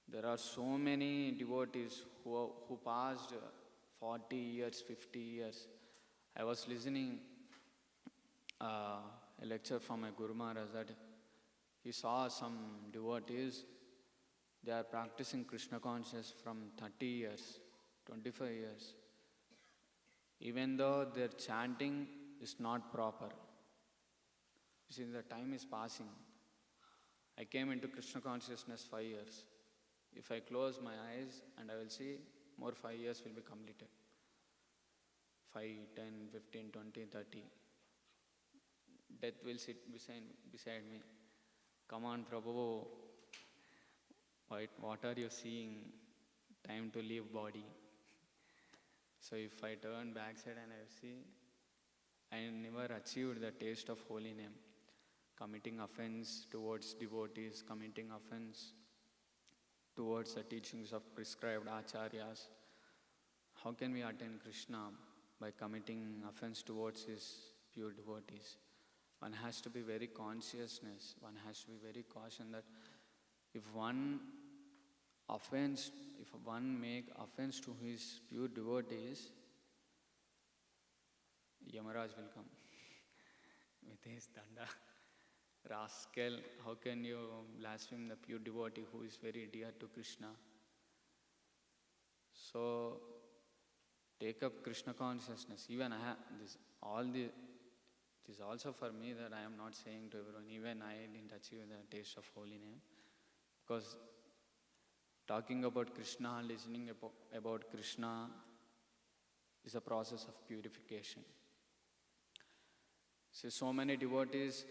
There are so many devotees who passed 40 years, 50 years. I was listening a lecture from my Guru Maharaj that he saw some devotees, they are practicing Krishna consciousness from 30 years, 25 years. Even though their chanting is not proper. You see, the time is passing. I came into Krishna consciousness 5 years. If I close my eyes and I will see, more 5 years will be completed. 5, 10, 15, 20, 30. Death will sit beside me. Come on, Prabhu. What are you seeing? Time to leave body. So if I turn backside and I see, I never achieved the taste of holy name. Committing offense towards devotees, committing offense towards the teachings of prescribed acharyas. How can we attain Krishna? By committing offense towards his pure devotees. One has to be very consciousness. One has to be very caution that if one make offense to his pure devotees, Yamaraj will come with his danda. Rascal, how can you blaspheme the pure devotee who is very dear to Krishna? So, take up Krishna consciousness. Even I have this is also for me that I am not saying to everyone, even I didn't achieve the taste of holy name. Because talking about Krishna, listening about Krishna is a process of purification. So many devotees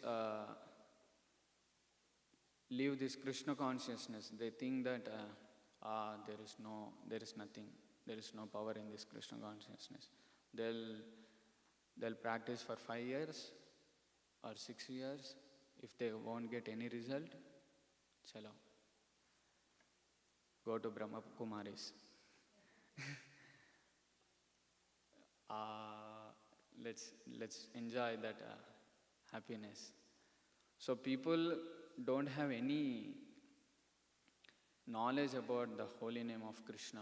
live this Krishna consciousness. They think that there is nothing, there is no power in this Krishna consciousness. They'll practice for 5 years or 6 years. If they won't get any result, chalo, go to Brahma Kumaris. Let's enjoy that happiness. So people don't have any knowledge about the holy name of Krishna.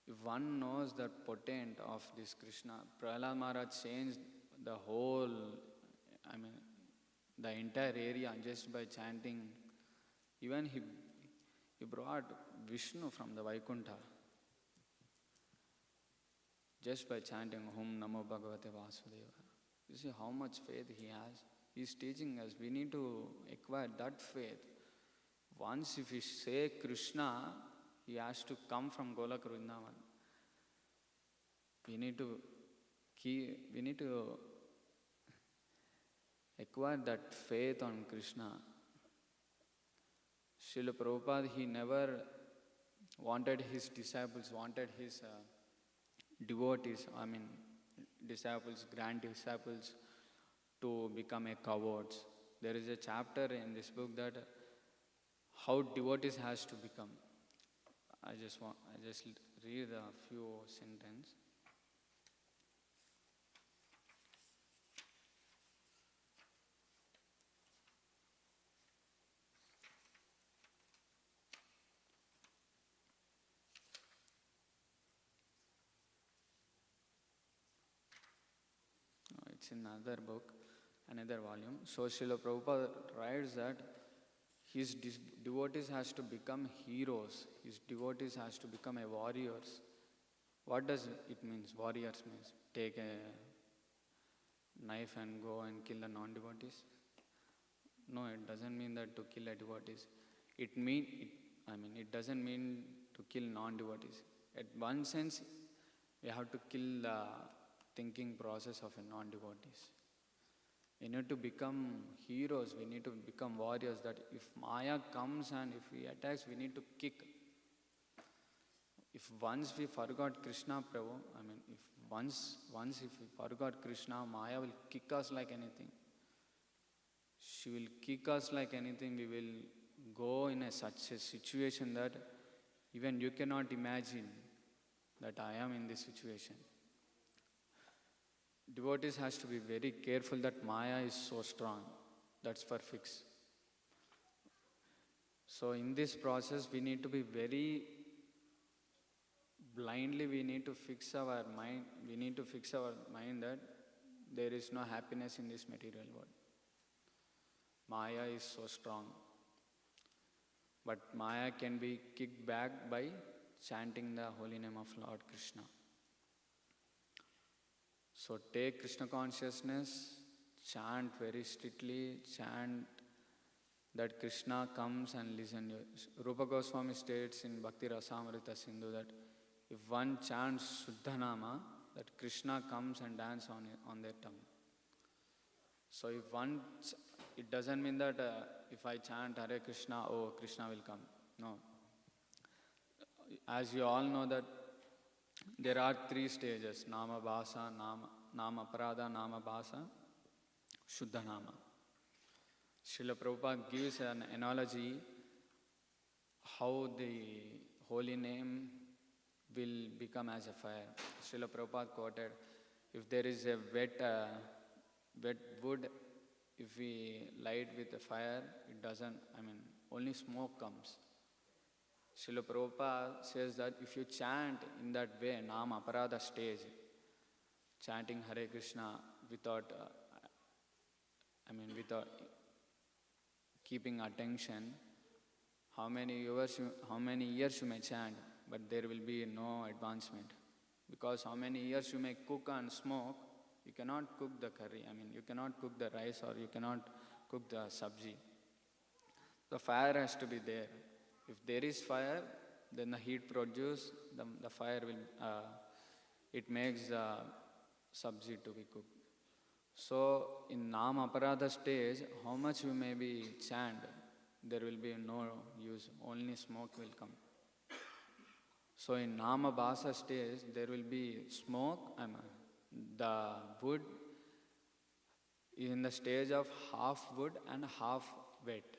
If one knows the potent of this Krishna, Prahlad Maharaj changed the whole I mean, the entire area just by chanting. Even he brought Vishnu from the Vaikuntha just by chanting Om Namo Bhagavate Vasudeva. You see how much faith he has. He's teaching us we need to acquire that faith. Once if we say Krishna, he has to come from Golak Vrindavan. We need to acquire that faith on Krishna. Srila Prabhupada, he never wanted his disciples, wanted his devotees, disciples, grand disciples, to become a cowards. There is a chapter in this book that how devotees has to become. I just read a few sentences. It's in another book, another volume. So Srila Prabhupada writes that his devotees has to become heroes. His devotees has to become a warriors. What does it mean? Warriors means take a knife and go and kill the non-devotees? No, it doesn't mean that to kill a devotees. It doesn't mean to kill non-devotees. At one sense, we have to kill the thinking process of a non-devotees. We need to become heroes, we need to become warriors, that if Maya comes and if he attacks, we need to kick. If once we forgot Krishna, Prabhu, if once if we forgot Krishna, Maya will kick us like anything. She will kick us like anything. We will go in such a situation that even you cannot imagine that I am in this situation. Devotees has to be very careful that Maya is so strong. That's for fix. So in this process, we need to be very blindly, we need to fix our mind. We need to fix our mind that there is no happiness in this material world. Maya is so strong. But Maya can be kicked back by chanting the holy name of Lord Krishna. So take Krishna consciousness, chant very strictly, chant that Krishna comes and listen. Rupa Goswami states in Bhakti Rasamrita Sindhu that if one chants Shuddhanama, that Krishna comes and dances on their tongue. So it doesn't mean that if I chant Hare Krishna, Krishna will come. No. As you all know that there are 3 stages, Nama Bhasa, Nama Parada, Nama Bhasa, Shuddha Nama. Srila Prabhupada gives an analogy how the holy name will become as a fire. Srila Prabhupada quoted, if there is a wet wood, if we light with a fire, it doesn't, only smoke comes. Srila Prabhupada says that if you chant in that way, Nama Aparada stage, chanting Hare Krishna without keeping attention, how many years you may chant, but there will be no advancement. Because how many years you may cook and smoke, you cannot cook the curry, you cannot cook the rice or you cannot cook the sabji. The fire has to be there. If there is fire, then the heat produces, the fire will, it makes the sabji to be cooked. So in Nama Aparada stage, how much you may be chant, there will be no use, only smoke will come. So in Nama Bhasa stage, there will be smoke, the wood is in the stage of half wood and half wet.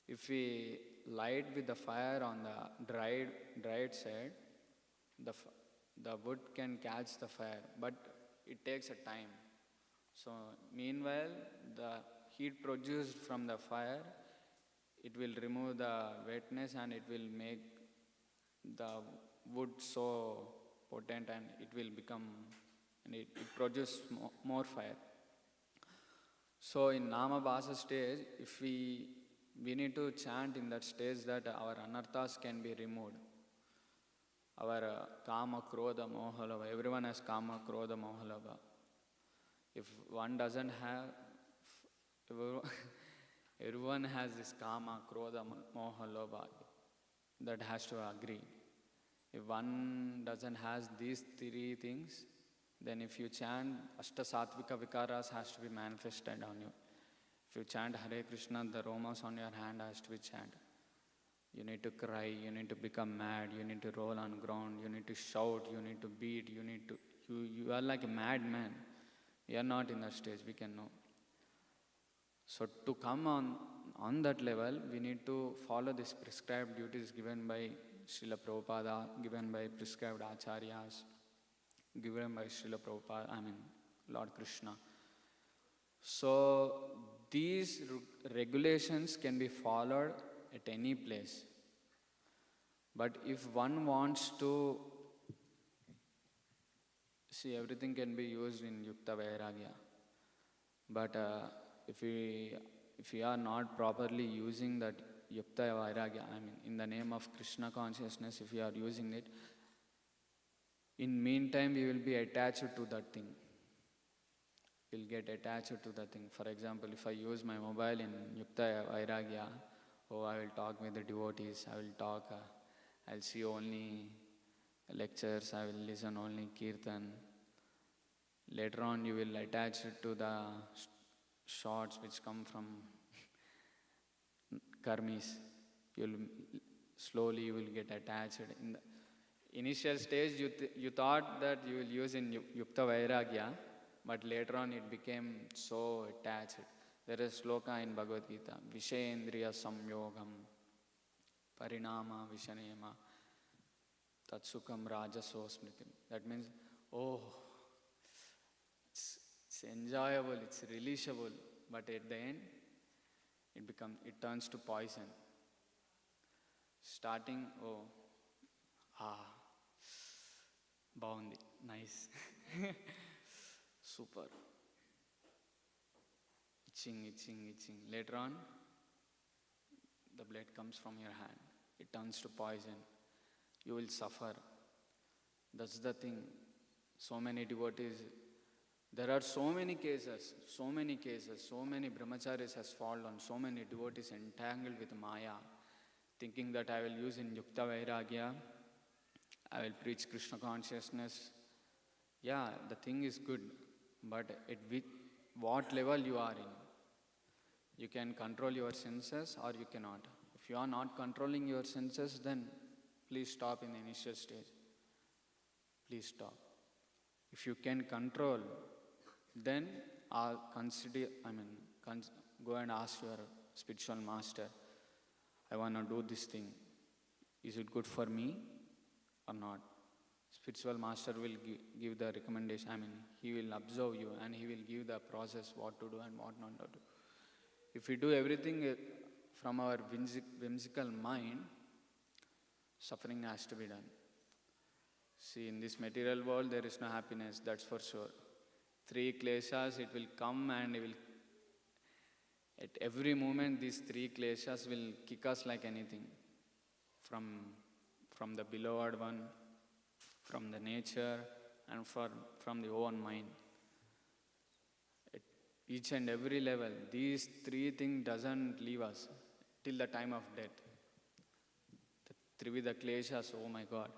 If we light with the fire on the dried side, the wood can catch the fire, but it takes a time. So meanwhile, the heat produced from the fire, it will remove the wetness and it will make the wood so potent and it will become, and it produces more fire. So in Nama Bhasa stage, if we need to chant in that stage that our anarthas can be removed. Our kama, krodha, moha, lobha, everyone has kama, krodha, moha, lobha. If one doesn't have, everyone has this kama, krodha, moha, lobha, that has to agree. If one doesn't has these three things, then if you chant Ashta Sattvika Vikaras has to be manifested on you. If you chant Hare Krishna, the romas on your hand has to be chanted. You need to cry, you need to become mad, you need to roll on ground, you need to shout, you need to beat, you are like a madman. We are not in that stage, we can know. So to come on that level, we need to follow these prescribed duties given by Srila Prabhupada, given by prescribed acharyas, given by Srila Prabhupada, Lord Krishna. So these regulations can be followed at any place. But if one wants to see, everything can be used in Yukta Vairagya. But if we are not properly using that Yukta Vairagya, in the name of Krishna consciousness, if we are using it, in meantime we will be attached to that thing. We'll get attached to the thing. For example, if I use my mobile in Yukta Vairagya, I will talk with the devotees, I will talk, I'll see only lectures, I will listen only Kirtan. Later on you will attach it to the shots which come from karmis. Slowly you will get attached. In the initial stage you thought that you will use in Yukta Vairagya, but later on it became so attached. There is sloka in Bhagavad Gita, Vishayendriya Samyogam, Parinama Vishanema, Tatsukam Rajaso Smritim. That means, it's enjoyable, it's relishable, but at the end, it turns to poison. Starting, baundi, nice, super. Itching. Later on, the blood comes from your hand. It turns to poison. You will suffer. That's the thing. So many devotees, there are so many cases, so many brahmacharis has fallen, so many devotees entangled with Maya, thinking that I will use in Yukta Vairagya, I will preach Krishna consciousness. Yeah, the thing is good, but at what level you are in. You can control your senses or you cannot. If you are not controlling your senses, then please stop in the initial stage. Please stop. If you can control, then go and ask your spiritual master, I want to do this thing. Is it good for me or not? Spiritual master will give the recommendation. He will observe you and he will give the process what to do and what not to do. If we do everything from our whimsical mind, suffering has to be done. See, in this material world, there is no happiness, that's for sure. 3 kleshas, it will come and it will, at every moment, these 3 kleshas will kick us like anything. From the beloved one, from the nature, and from the own mind. At each and every level, these 3 things doesn't leave us till the time of death. The Trivida kleshas, oh my God.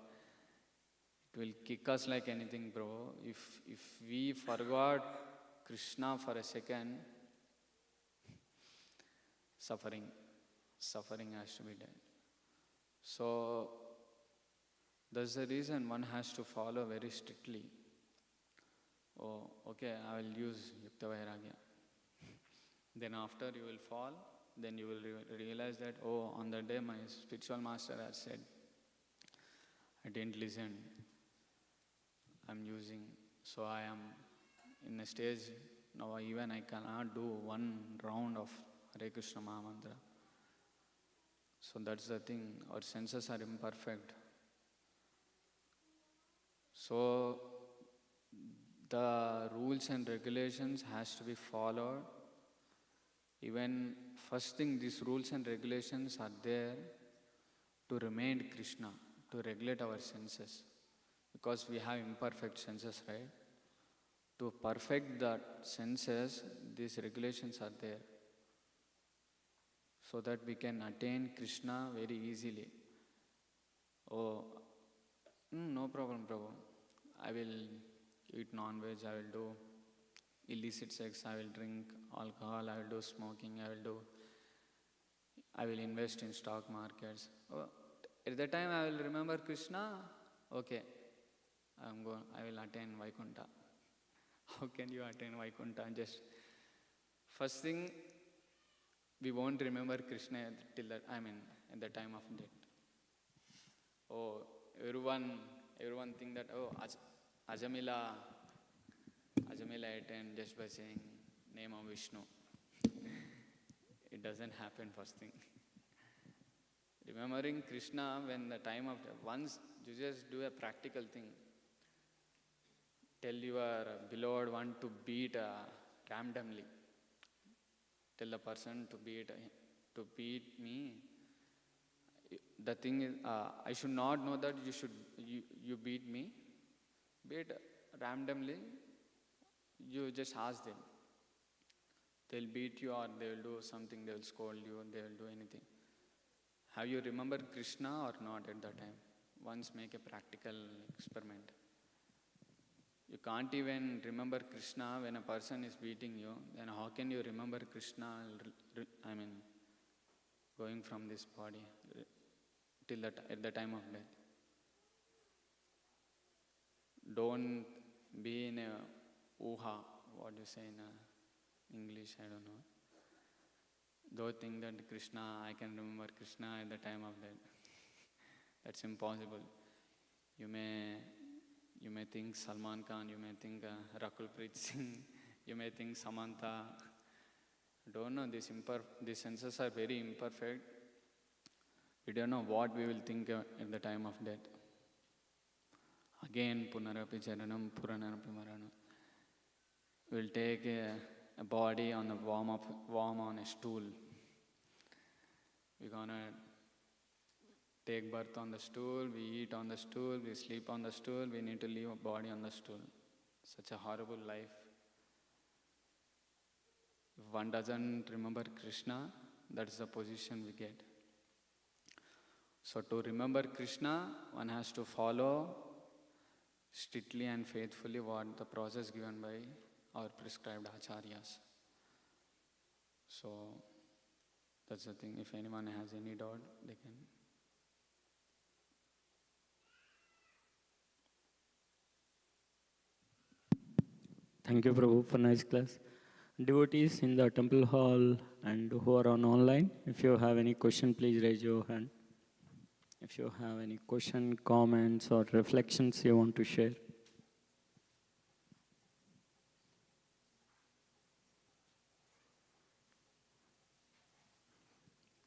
It will kick us like anything, bro. If we forgot Krishna for a second, suffering has to be done. So that's the reason one has to follow very strictly. Oh, okay, I will use Yukta Vairagya. Then after you will fall, then you will realize that, on the day my spiritual master has said, I didn't listen. I'm using, so I am in a stage, now even I cannot do 1 round of Hare Krishna Mahamantra. So that's the thing, our senses are imperfect. So the rules and regulations has to be followed Even first thing, these rules and regulations are there to remain Krishna, to regulate our senses. Because we have imperfect senses, right? To perfect that senses, these regulations are there. So that we can attain Krishna very easily. Oh, no problem, Prabhu. I will eat non-veg, I will do illicit sex, I will drink alcohol, I will do smoking, I will invest in stock markets. Oh, at that time I will remember Krishna, okay, I will attain Vaikuntha. How can you attain Vaikuntha? Just first thing, we won't remember Krishna till that, at the time of death. Oh, everyone think that, oh, Ajamila attained just by saying name of Vishnu. It doesn't happen first thing. Remembering Krishna when the time of death, once you just do a practical thing. Tell your beloved one to beat randomly. Tell the person to beat me. The thing is, I should not know that you beat me. Beat randomly. You just ask them. They'll beat you or they will do something. They will scold you. They will do anything. Have you remembered Krishna or not at that time? Once make a practical experiment. You can't even remember Krishna when a person is beating you. Then how can you remember Krishna, going from this body at the time of death? Don't be in a uha, what do you say in English, I don't know. Don't think that Krishna, I can remember Krishna at the time of death. That's impossible. You may think Salman Khan, you may think Rakul Preet Singh, you may think Samantha. Don't know, these senses are very imperfect. We don't know what we will think at the time of death. Again, Punarapi Jaranam, Puranarapi Maranam. We'll take a body on a warm on a stool. We're gonna take birth on the stool, we eat on the stool, we sleep on the stool, we need to leave a body on the stool. Such a horrible life. If one doesn't remember Krishna, that's the position we get. So to remember Krishna, one has to follow strictly and faithfully what the process given by our prescribed acharyas. So that's the thing. If anyone has any doubt, they can. Thank you, Prabhu, for nice class. Devotees in the temple hall and who are online, if you have any question, please raise your hand. If you have any question, comments, or reflections you want to share.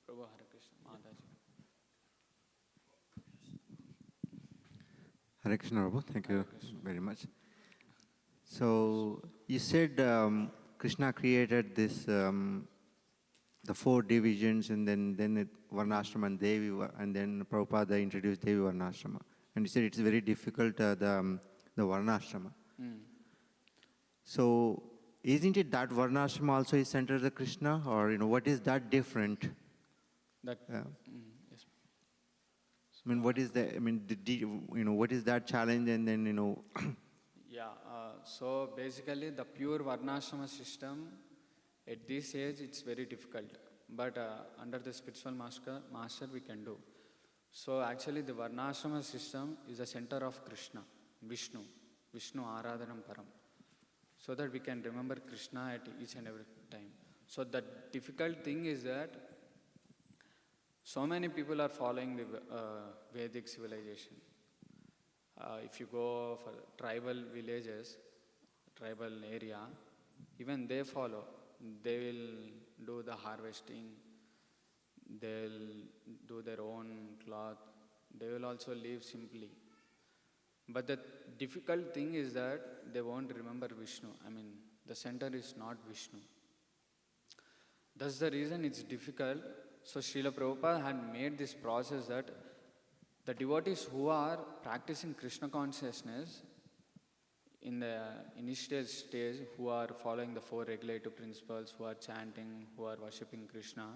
Prabhu, Hare Krishna, Mataji. Hare Krishna, Prabhu. Thank you very much. So you said Krishna created this, the 4 divisions, and then Varnashrama and Devi, and then Prabhupada introduced Devi Varnashrama. And you said it's very difficult, the Varnashrama. So isn't it that Varnashrama also is centered of Krishna, or what is that different? Yes. I mean, what is what is that challenge, and then Yeah, so basically the pure Varnashrama system, at this age it's very difficult. But under the spiritual master we can do. So actually the Varnashrama system is the center of Krishna, Vishnu Aradhanam Param. So that we can remember Krishna at each and every time. So the difficult thing is that so many people are following the Vedic civilization. If you go for tribal villages, tribal area, even they follow. They will do the harvesting, they'll do their own cloth, they will also live simply. But the difficult thing is that they won't remember Vishnu. The center is not Vishnu. That's the reason it's difficult. So Srila Prabhupada had made this process that the devotees who are practicing Krishna consciousness in the initial stage, who are following the four regulative principles, who are chanting, who are worshipping Krishna,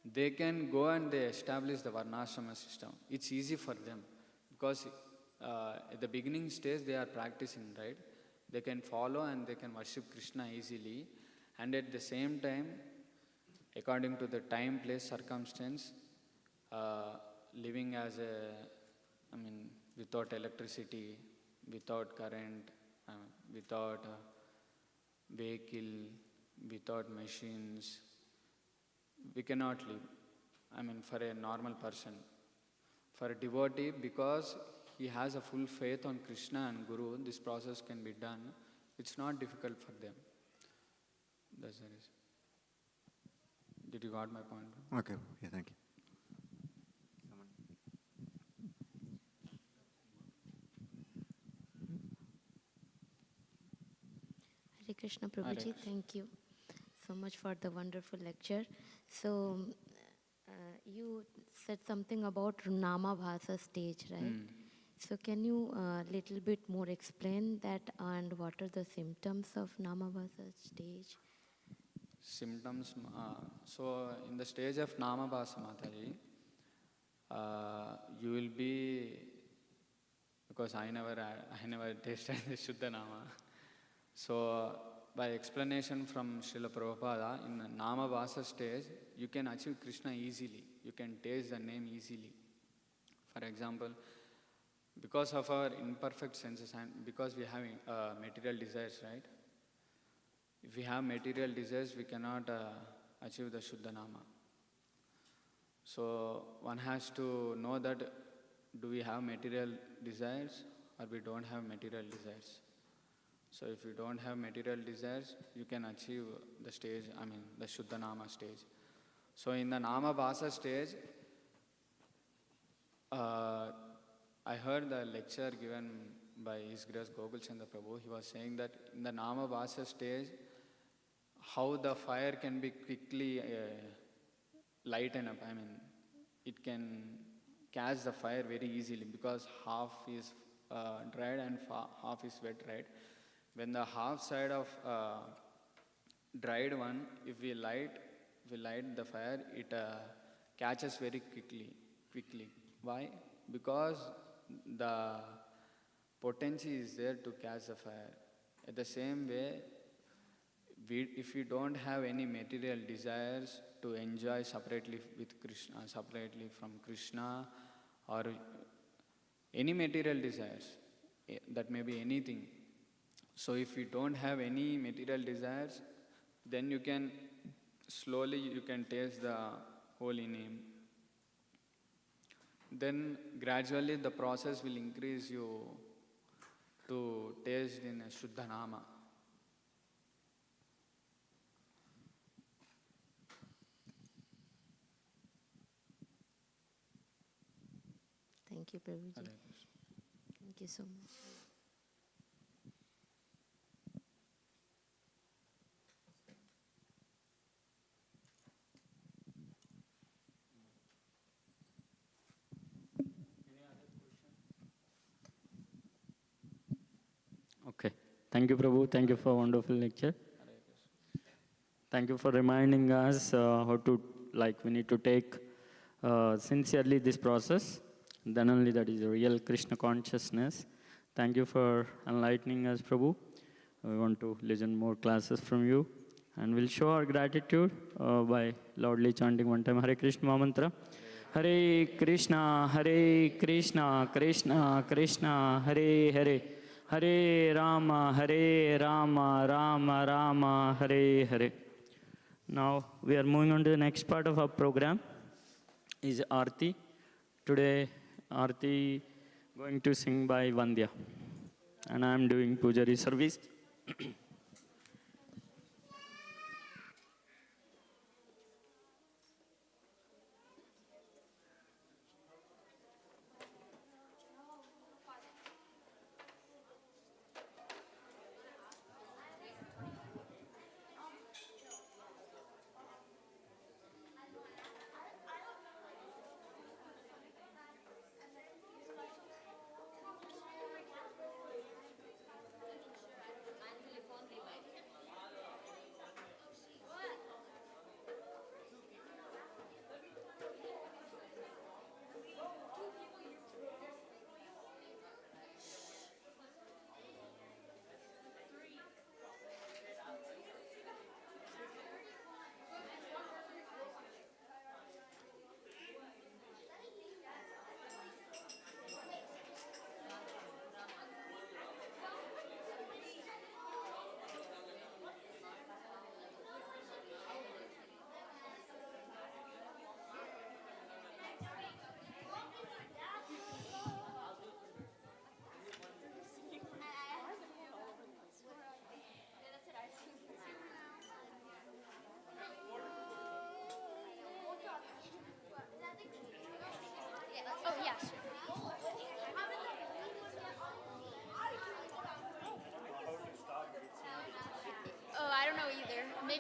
they can go and they establish the Varnashrama system. It's easy for them because at the beginning stage they are practicing, right? They can follow and they can worship Krishna easily, and at the same time, according to the time, place, circumstance, living as without electricity, without current, without vehicle, without machines, we cannot live. For a normal person. For a devotee, because he has a full faith on Krishna and Guru, this process can be done. It's not difficult for them. That's the reason. Did you got my point? Okay, yeah, thank you. Hare Krishna Prabhuji, thank you so much for the wonderful lecture. So, you said something about Namabhasa stage, right? So, can you little bit more explain that and what are the symptoms of Namabhasa stage? Symptoms. So, in the stage of Namabhasa Mataji, you will be, because I never tasted the Shuddha Nama. So, by explanation from Srila Prabhupada, in the Namabhasa stage, you can achieve Krishna easily. You can taste the name easily. For example, because of our imperfect senses and because we have material desires, right? If we have material desires, we cannot achieve the Shuddha Nama. So, one has to know that do we have material desires or we don't have material desires. So if you don't have material desires, you can achieve the stage, the Shuddha Nama stage. So in the Namabhasa stage, I heard the lecture given by His Grace Gokul Chandra Prabhu. He was saying that in the Namabhasa stage, how the fire can be quickly lighten up. It can catch the fire very easily because half is dried and half is wet, right? When the half side of dried one, if we light the fire, it catches very quickly. Why? Because the potency is there to catch the fire. At the same way, if we don't have any material desires to enjoy separately with Krishna, separately from Krishna, or any material desires, that may be anything. So if you don't have any material desires, then you can slowly taste the holy name. Then gradually the process will increase you to taste in a Shuddha Nama. Thank you, Prabhuji. Thank you so much. Okay. Thank you, Prabhu. Thank you for a wonderful lecture. Thank you for reminding us how to, we need to take sincerely this process. Then only that is real Krishna consciousness. Thank you for enlightening us, Prabhu. We want to listen more classes from you. And we'll show our gratitude by loudly chanting one time Hare Krishna mantra. Hare Krishna, Krishna Krishna, Hare Hare. Hare Rama, Rama Rama, Hare Hare. Now we are moving on to the next part of our program, is Arati. Today, Arati going to sing by Vandya. And I am doing Pujari service.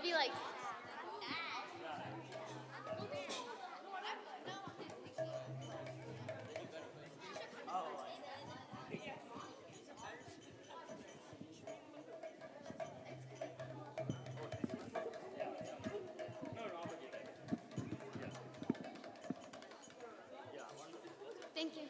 maybe like. Thank you.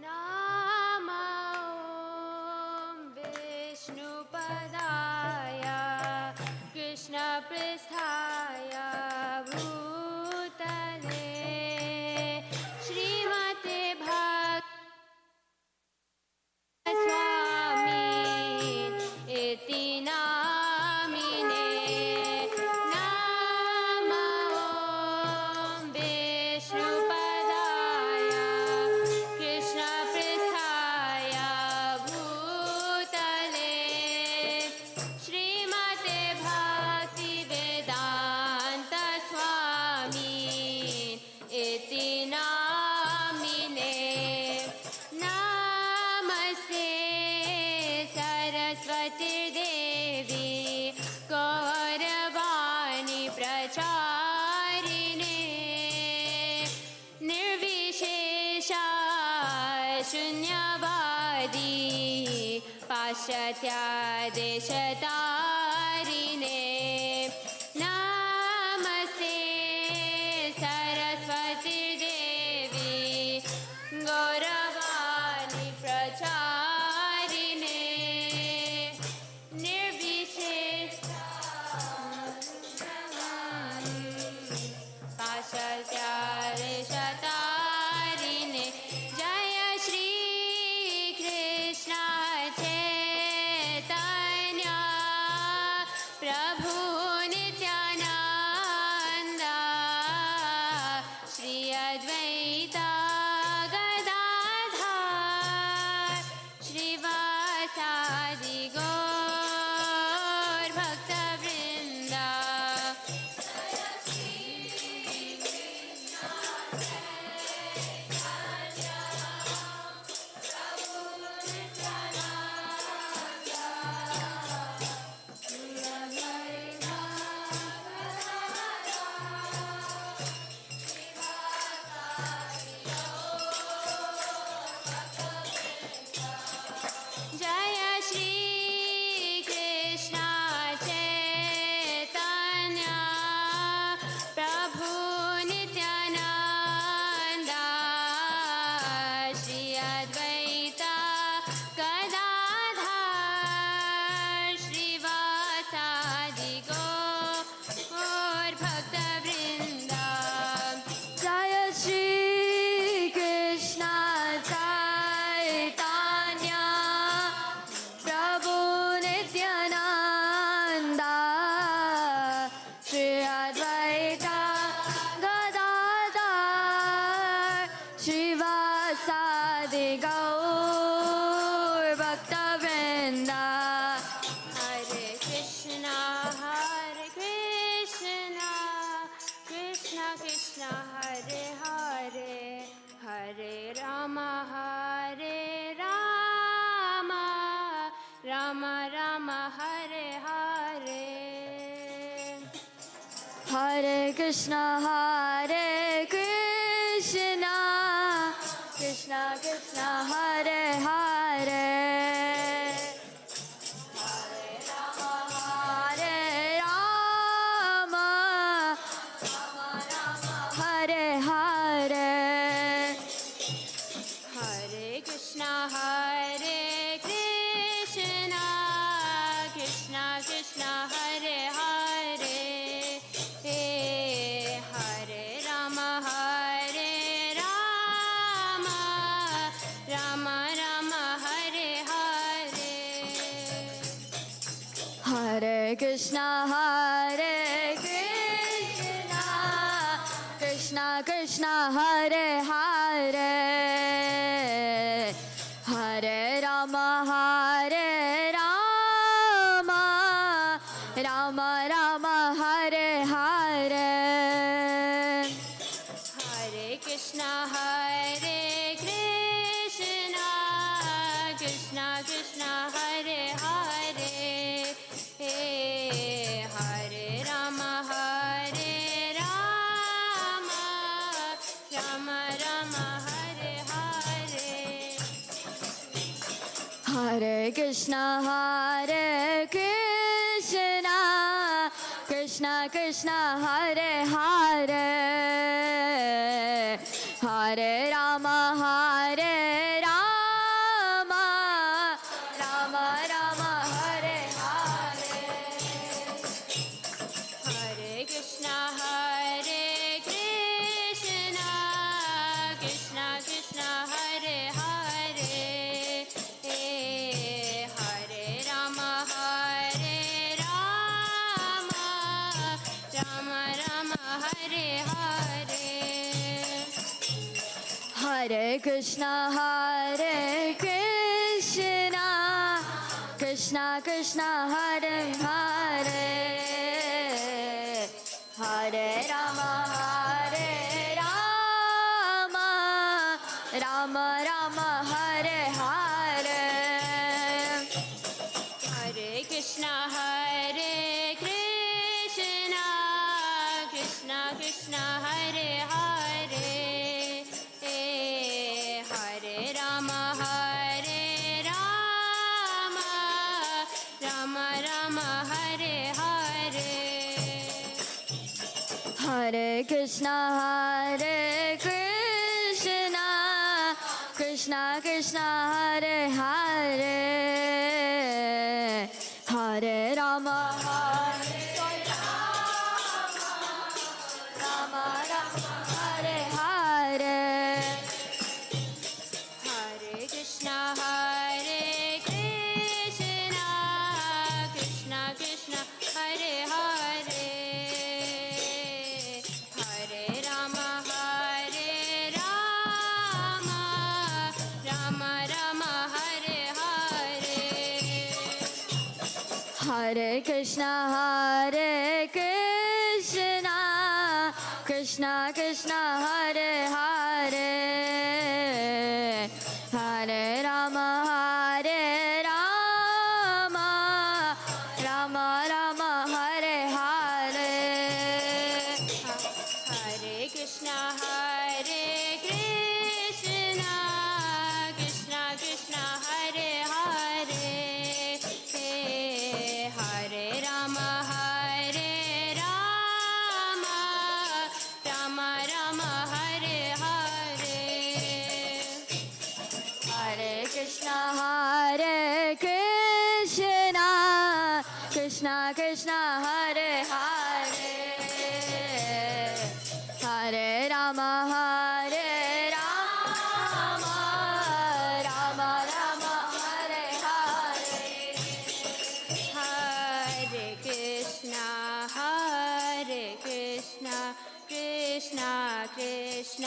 Namo Vishnupadaya Krishna Prasthaya Bhutale Srimate Bhagavate Swami Iti Namine Namo Vishnupadaya Krishna Prasthaya Bhutale Srimate Bhakti Vedanta Swami Iti Namine Namaste Saraswati Devi Gauravani Pracharine Nirvishesha Shunyavadi Paschatya Deshatarine Namaste Saraswati Devi Gauravani Pracharine Nirvishesha Paschatya Deshatarine Jaya Shri Krishna Chaitanya Prabhu Nityananda Shri Advaita Gadadhar Shrivasadi Gaur Bhakta Vrinda Jaya Shri Krishna Chaitanya Prabhu Nityananda Shri Advaita Gadadhar Shrivasadi Gaur Bhakta Vrinda Jaya Shri Krishna Chaitanya Prabhu Nityananda Shri Advaita Gadadhar Shrivasadi Gaur Bhakta Vrinda Hare Krishna Krishna Krishna Hare Hare Hare Rama Rama Rama Hare Hare Hare Krishna Krishna Krishna Hare Hare Hare Rama Hare Hare Hare Krishna Krishna Krishna Hare Hare Hare Rama Krishna, Hare Krishna, Krishna Krishna, Hare Hare, Hare Rama, Hare Rama, Rama Rama, Hare Hare. Hare Krishna, Hare Krishna, Krishna Krishna, Hare Hare, Hare Rama, Hare Rama, Rama Rama, Hare Hare. Hare Krishna, Hare Krishna, Krishna Krishna, Hare Hare, Hare Rama, Hare Rama, Rama Rama, Hare Hare. Hare Krishna, Hare Krishna, Krishna Krishna, Hare Hare, Hare Rama, Hare Rama, Rama Rama, Hare Hare. Hare Krishna, Hare Krishna, Krishna Krishna, Hare Hare, Hare Rama, Hare Rama, Rama Rama, Hare Hare. Hare Krishna, Hare Krishna, Krishna Krishna, Hare Hare, Hare Rama, Hare Rama, Rama Rama, Hare Hare. Hare Krishna, Hare Krishna, Krishna Krishna, Hare Hare, Hare Rama, Hare Rama, Rama Hare Hare. Hare Krishna, Hare Krishna, Krishna Krishna, Hare Hare, Hare Rama, Hare Rama, Rama Rama, Hare Hare. Hare Krishna, Hare Krishna, Krishna Krishna, Hare Hare, Hare Rama, Hare Rama, Rama Rama, Hare Hare. Hare Krishna, Hare Krishna, Krishna Krishna, Hare Hare, Hare Rama, Hare Rama, Rama Rama, Hare Hare. Hare Krishna, Hare Krishna, Krishna Krishna, Hare Hare, Hare Rama, Hare Rama, Rama Rama, Hare Hare. Hare Krishna, Hare Krishna, Krishna Krishna,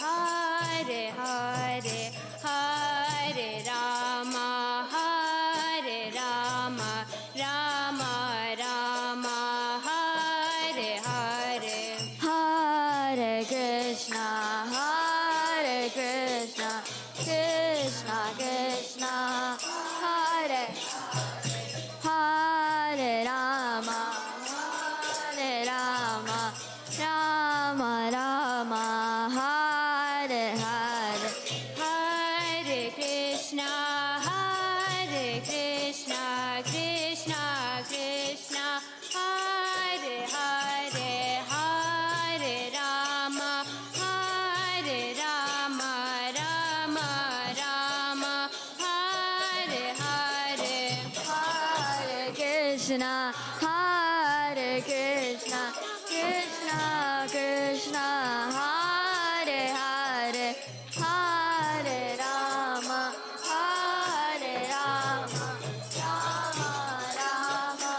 Hare Hare, Hare Rama, Hare Rama, Rama Rama, Hare Hare. Hare Krishna, Hare Krishna, Krishna Krishna, Hare Hare Rama, Hare Rama, Rama Rama, Hare Hare. Hare Krishna, Hare Krishna, Krishna Krishna, Hare Hare, Hare Rama, Hare Rama, Rama Rama, Hare Hare. Hare Krishna, Hare Krishna, Krishna Krishna, Hare Hare, Hare Rama, Hare Rama, Rama Rama,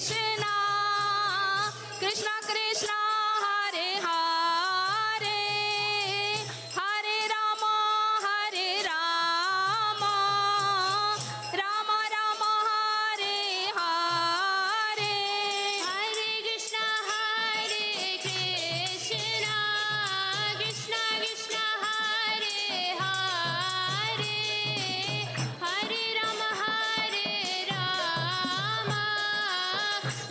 Krishna Krishna Hare Hare Hare Rama Hare Rama Rama Rama Hare Hare Hare Krishna Krishna Krishna Hare Hare Hare Rama Hare Rama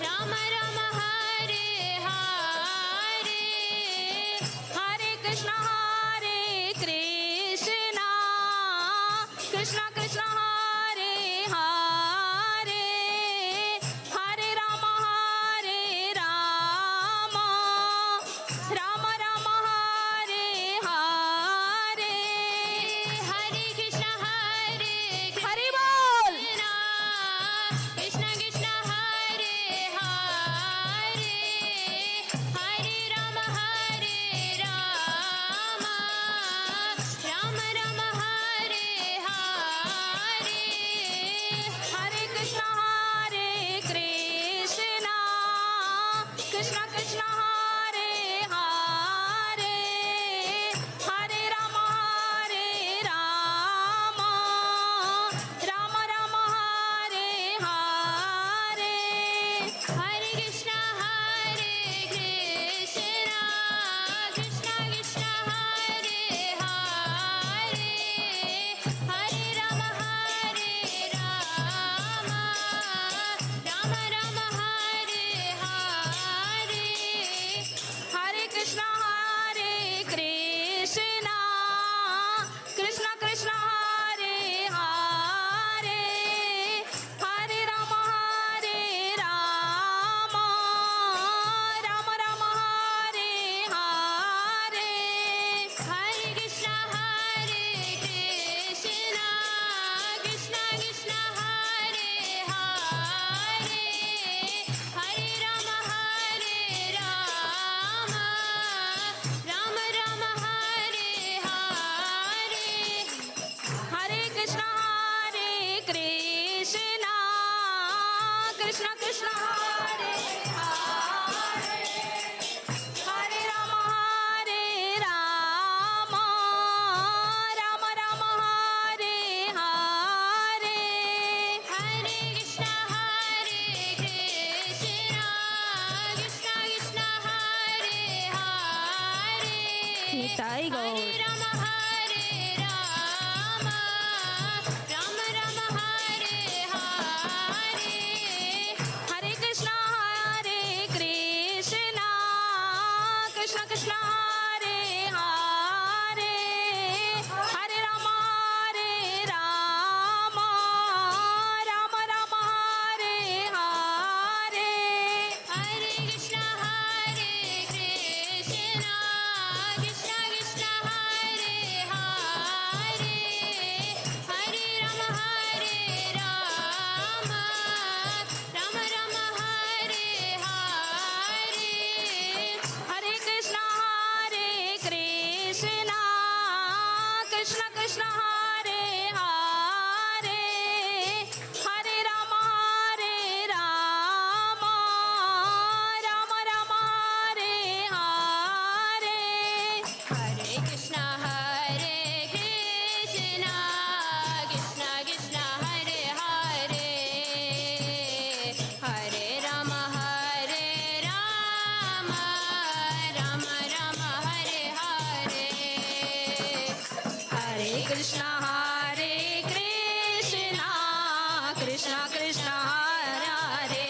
Rama Rama Hare Hare Hare Krishna Krishna Krishna Krishna Hare Hare Hare Rama Hare Rama Rama Rama Hare Hare Hare Krishna Hare Bol Krishna Krishna Hare Hare Hare Rama Hare Rama Rama Rama Hare Hare Hare Krishna Krishna Krishna Krishna Hare Hare Hare Rama Hare Rama Rama Rama Hare Hare Hare Krishna Krishna Krishna Krishna Hare Hare Hare Rama Hare Rama Rama Rama Hare Hare Hare Krishna Krishna Krishna Krishna Hare Hare Hare Rama Hare Rama Rama Rama Hare Hare Hare Krishna Krishna Krishna Krishna Hare Hare Hare Rama Hare Rama Rama Rama Hare Hare Hare Krishna Krishna Krishna Krishna Hare Hare Hare Rama Hare Rama Rama Rama Hare Hare Hare Krishna Krishna Krishna Krishna Hare Hare Nitai Gaur. Hare Rama Hare Rama Rama Rama Hare Hare Hare Krishna Krishna Krishna Krishna Hare Hare Hare Rama Hare Rama Rama Rama Hare Hare Hare Krishna Krishna Krishna Krishna Hare Hare Hare Rama Hare Rama Rama Rama Hare Hare Hare Krishna Krishna Krishna Krishna Hare Hare Hare Rama Hare Rama Rama Rama Hare Hare Hare Krishna Krishna Krishna Krishna Hare Hare Hare Rama Hare Rama Rama Rama Hare Hare Hare Krishna Krishna Krishna Krishna Hare Hare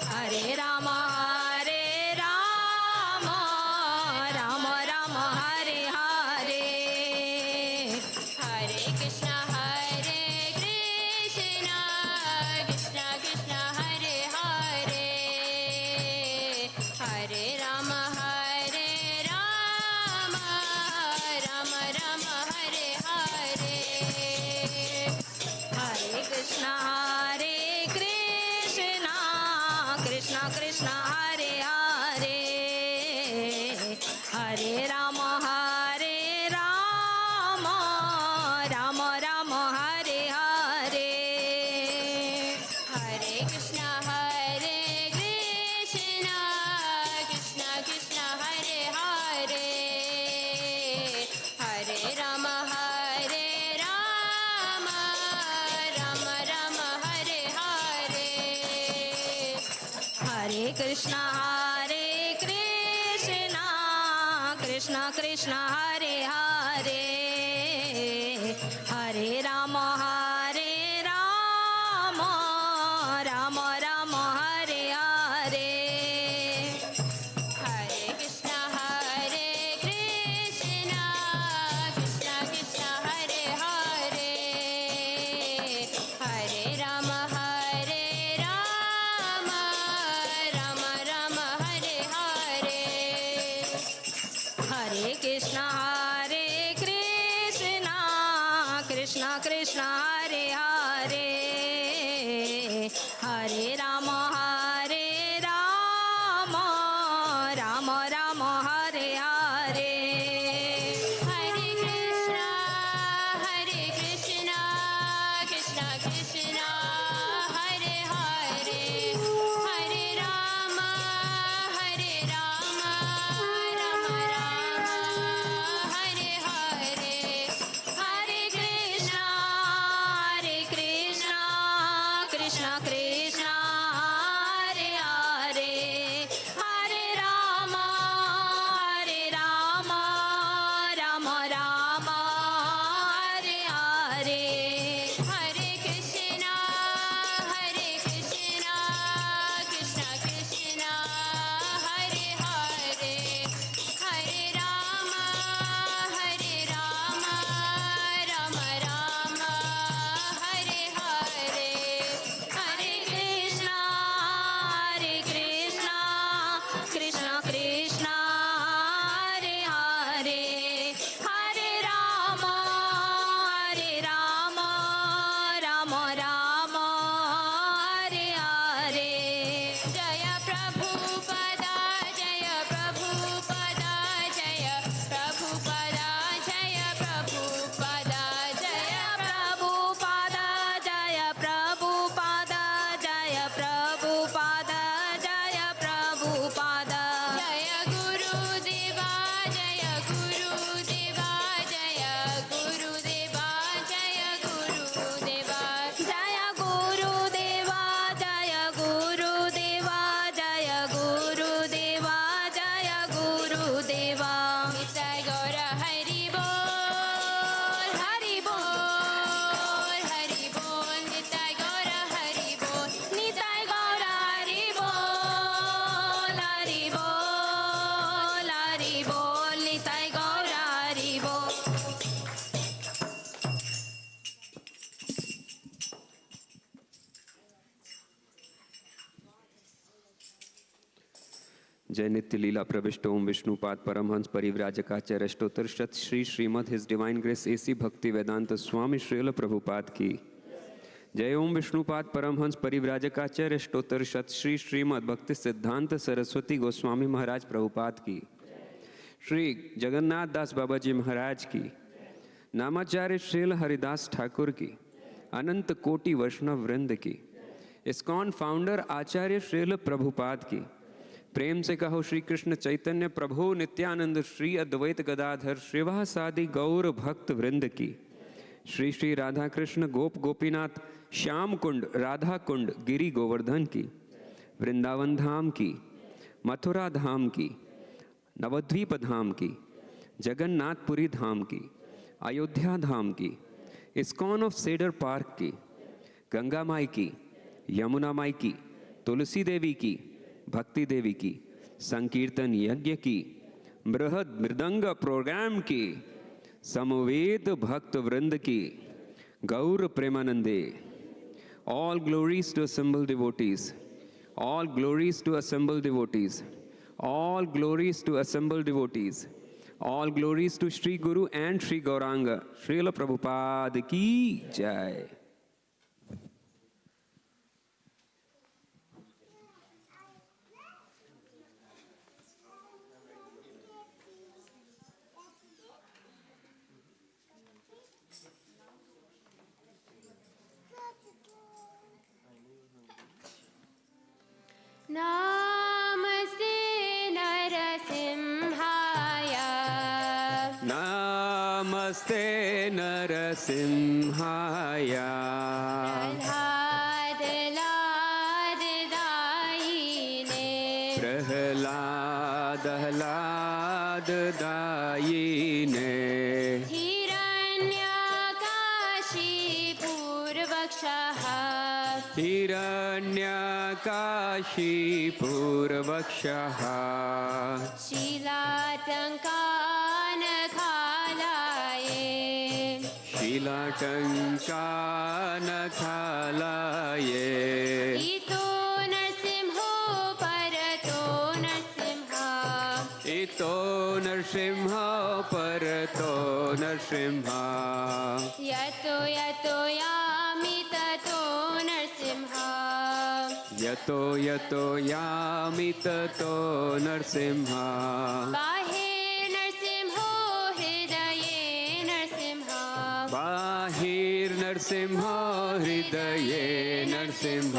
Hare Rama Hare Rama Rama Rama Hare Hare Hare Krishna Krishna Krishna Krishna Hare Hare Hare Rama Hare Rama Rama Rama Hare Krishna Krishna Krishna Hare Hare Hare Rama Rama Rama Hare Hare Hare Krishna Krishna Krishna Hare Hare Hare Rama Rama Rama Hare Hare Hare Krishna Krishna Krishna Hare Hare Hare Rama Rama Rama Hare Hare Hare Krishna Krishna Krishna Hare Hare Hare Rama Rama Hare Hare Hare Krishna Krishna Krishna Hare Hare Hare Rama Rama Hare Hare Hare Krishna Krishna Krishna Hare Hare Hare Rama Rama Hare Hare Hare Krishna Krishna Krishna Hare Hare Hare Rama Rama Hare Hare Jaya Prabhupada Jaya Prabhupada Jaya Prabhupada Jaya Prabhupada Jaya Prabhupada Jaya Prabhupada Jaya Prabhupada Jaya Prabhupada Jaya Guru Deva Jaya Guru Deva Jaya Guru Deva Jaya Guru Deva Jaya Guru Deva Jaya Guru Deva Jaya Guru Deva Jaya Guru Deva Nitai Gaura Hari Bol Hari Bol Hari Bol Nitai Gaura Hari Bol Nitai Gaura Hari Bol Hari Bol Hari Bol Nitai Gaura Hari Bol जय नित्य लीला प्रविष्ट ओम Vishnupad Paramhans Parivrajakacharya Ashtottara Shata Shri Srimad his divine grace A C Bhakti Vedanta स्वामी श्रील प्रभुपाद की जय ओम विष्णुपाद परमहंस परिव्राजकाचार्य अष्टोत्तर शत श्री श्रीमद भक्ति सिद्धांत सरस्वती गोस्वामी महाराज प्रभुपाद की श्री जगन्नाथ दास बाबा जी महाराज की नामाचार्य श्रील हरिदास ठाकुर की अनंत कोटि वैष्णव वृंद की इस्कॉन फाउंडर आचार्य श्रील प्रभुपाद की प्रेम से कहो श्री कृष्ण चैतन्य प्रभु नित्यानंद श्री अद्वैत गदाधर श्रीवासादि गौर भक्त वृंद की श्री श्री राधा कृष्ण गोप गोपीनाथ श्याम कुंड राधा कुंड गिरी गोवर्धन की वृंदावन धाम की मथुरा धाम की नवद्वीप धाम की जगन्नाथपुरी धाम की अयोध्या धाम की इस्कॉन ऑफ सेडर पार्क की गंगा माई की यमुना माई की तुलसी देवी की भक्ति देवी की संकीर्तन यज्ञ की बृहद मृदंग प्रोग्राम की समवेत भक्त वृंद की गौर प्रेमानंदे all glories to assembled devotees all glories to assembled devotees all glories to assembled devotees all glories to Shri Guru and Shri Gauranga Srila Prabhupada की जय। नमस्ते नरसिंहाय नमस्ते नरसिंहाय प्रह्लाद लाददायिने हिरण्यकाशीपूर्वक्षः शिलाटङ्कानखालाये शीलाटङ्कानखालाये इतो नरसिंहो परतो नरसिंहा इतो नरसिंह परतो नरसिंह यतो यतो यामि ततो नरसिंहा यतो यतो यामि ततो नरसिंह बाहिर्नरसिंहो हृदये नरसिंहा बाहिर्नरसिंह हृदये नरसिंह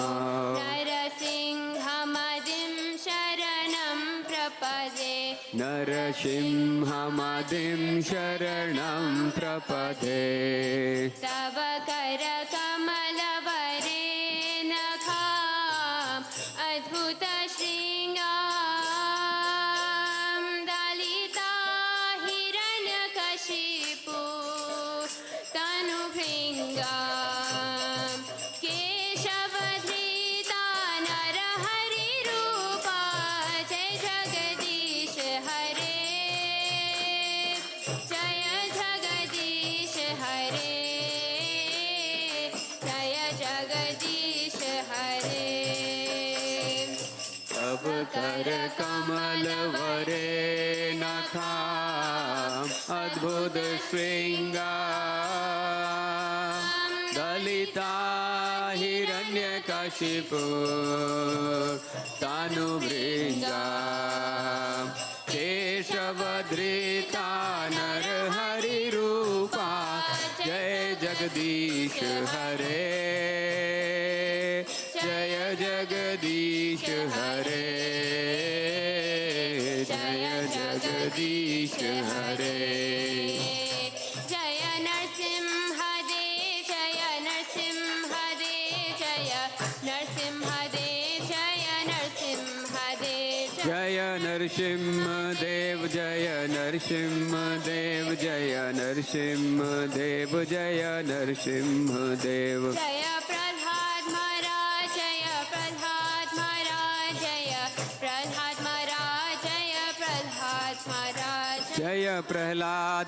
नरसिंहमदिं शरणं प्रपदे नरसिंहमदिं शरणं प्रपदे तव करकमलवरे नखाम् अद्भुतशृङ्गां दलिता हिरण्यकशिपु तनुभृङ्गां केशवधृता नरहरिरूपा जय जगदीश हरे जय जगदीश हरे जय जगदीश हरे तव कर कमल वरे नखाम् अद्भुत शृङ्गार दलिता हिरण्यकशिपु तनुभृङ्गा केशवधृता नरहरिरूपा जय जगदीश हरे जय जगदीश हरे जय जगदीश हरे जय नरसिंहदेव जय नरसिंहदेव जय नरसिंहदेव जय नरसिंहदेव जय नरसिंहदेव जय नरसिंहदेव जय नरसिंहदेव जय नरसिंहदेव जय प्रह्लाद महाराज जय प्रह्लाद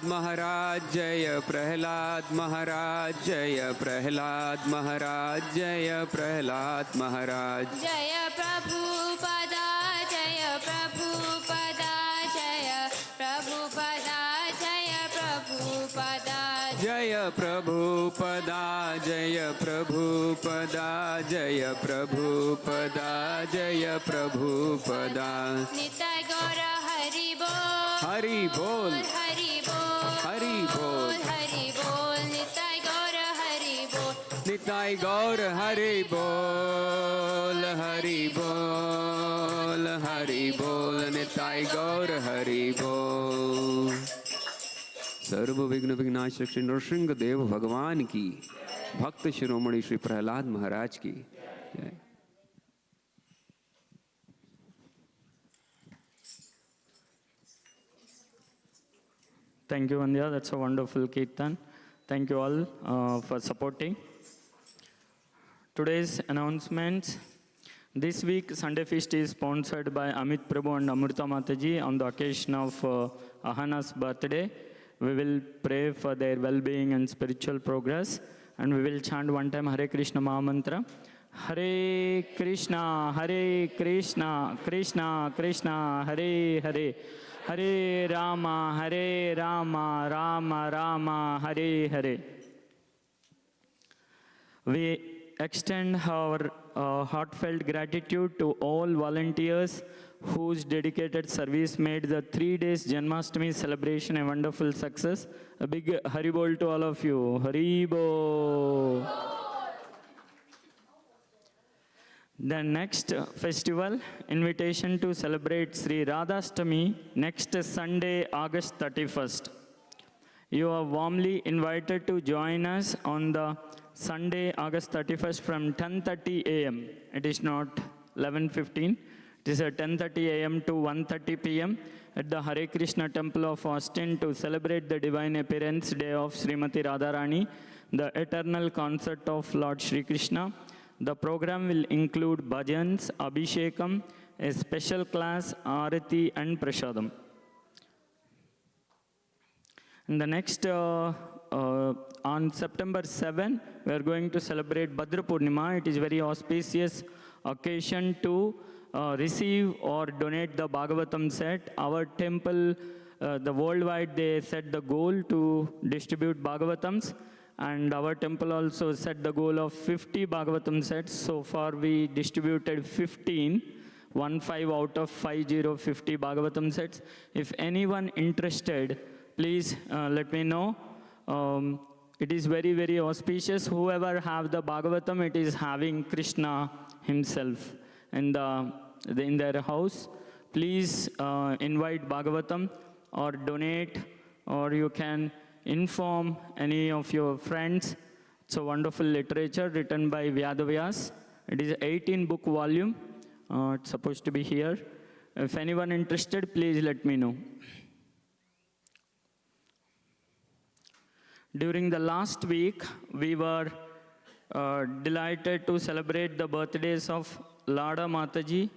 महाराज जय प्रह्लाद महाराज जय प्रह्लाद महाराज जय प्रह्लाद महाराज जय प्रह्लाद महाराज जय प्रह्लाद महाराज जय प्रह्लाद महाराज जय प्रभुपदा जय प्रभुपदा जय प्रभुपदा जय प्रभुपदा जय प्रभुपदा जय प्रभुपदा जय प्रभुपदा जय प्रभुपदा नित्य गौर हरि बोल हरि बोल हरि बोल हरि बोल हरि बोल नित्य गौर हरि बोल निताई गौर हरि बोल हरि बोल हरि बोल निताई गौर हरि बोल सर्व विघ्न विघ्नाश श्री नृसिंह देव भगवान की भक्त शिरोमणि श्री प्रहलाद महाराज की जय। Thank you, Vandya. That's a wonderful Kirtan. Thank you all for supporting. Today's announcements. This week, Sunday Feast is sponsored by Amit Prabhu and Amrita Mataji on the occasion of Ahana's birthday. We will pray for their well-being and spiritual progress. And we will chant one time Hare Krishna Mahamantra. Hare Krishna, Krishna Krishna, Hare Hare. Hare Rama, Rama Rama, Hare Hare. We extend our heartfelt gratitude to all volunteers whose dedicated service made the 3 days Janmashtami celebration a wonderful success. A big Haribol to all of you. Haribol. The next festival, invitation to celebrate Sri Radhashtami next Sunday, August 31st. You are warmly invited to join us on the Sunday, August 31st from 10:30 a.m. It is not 11:15. It is at 10:30 a.m. to 1:30 p.m. at the Hare Krishna Temple of Austin to celebrate the Divine Appearance Day of Srimati Radharani, the eternal concert of Lord Shri Krishna, The program will include bhajans, abhishekam, a special class, Arati and Prasadam. And the next, on September 7, we are going to celebrate Bhadra Purnima. It is very auspicious occasion to receive or donate the Bhagavatam set. Our temple, the worldwide, they set the goal to distribute Bhagavatams. And our temple also set the goal of 50 Bhagavatam sets. So far, we distributed 15 out of 50 Bhagavatam sets. If anyone interested, please let me know. It is very, very auspicious. Whoever have the Bhagavatam, it is having Krishna himself in their house. Please invite Bhagavatam or donate, or you can inform any of your friends. It's a wonderful literature written by Vyadavyas. It is an 18-book volume. It's supposed to be here. If anyone interested, please let me know. During the last week, we were delighted to celebrate the birthdays of Lada Mataji,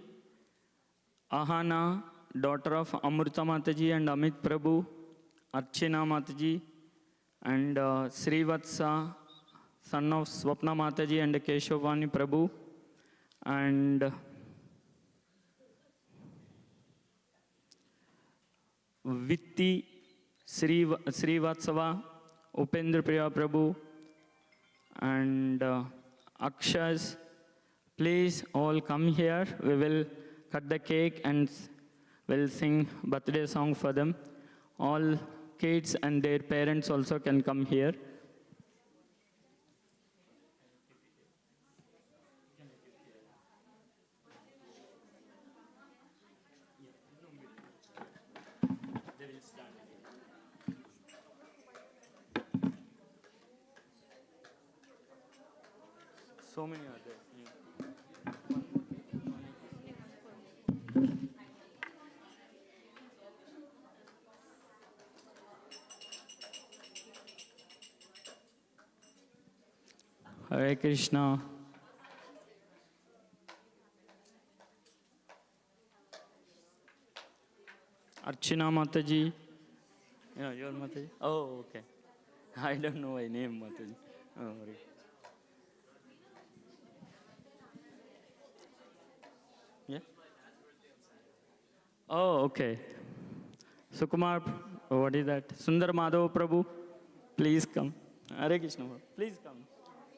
Ahana, daughter of Amrita Mataji and Amit Prabhu, Archana Mataji, and Srivatsa, son of Swapna Mataji and Keshavani Prabhu, and Vitti Srivatsava, Upendra Priya Prabhu, and Akshas. Please all come here. We will cut the cake and will sing birthday song for them. All kids and their parents also can come here. So many are there. Hare Krishna. Archana Mataji. Yeah, your Mataji. Oh, okay. I don't know my name, Mataji. Oh, sorry. Yeah? Oh, okay. Sukumar, what is that? Sundar Madhav Prabhu, please come. Hare Krishna, please come.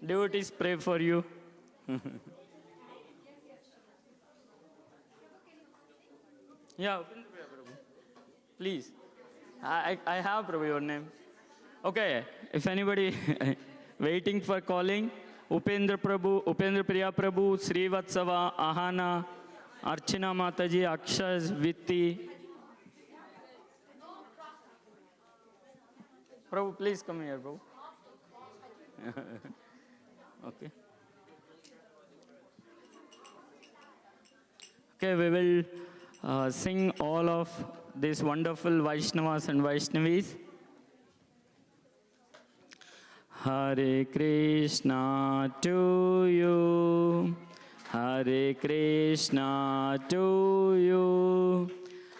Devotees pray for you. Yeah, Prabhu. Please. I have Prabhu your name. Okay, if anybody waiting for calling, Upendra Prabhu, Upendra Priya Prabhu, Srivatsava, Ahana, Archana Mataji, Akshas, Vitti. Prabhu, please come here, Prabhu. Okay. Okay, we will sing all of these wonderful Vaishnavas and Vaishnavis. Hare Krishna to you, Hare Krishna to you,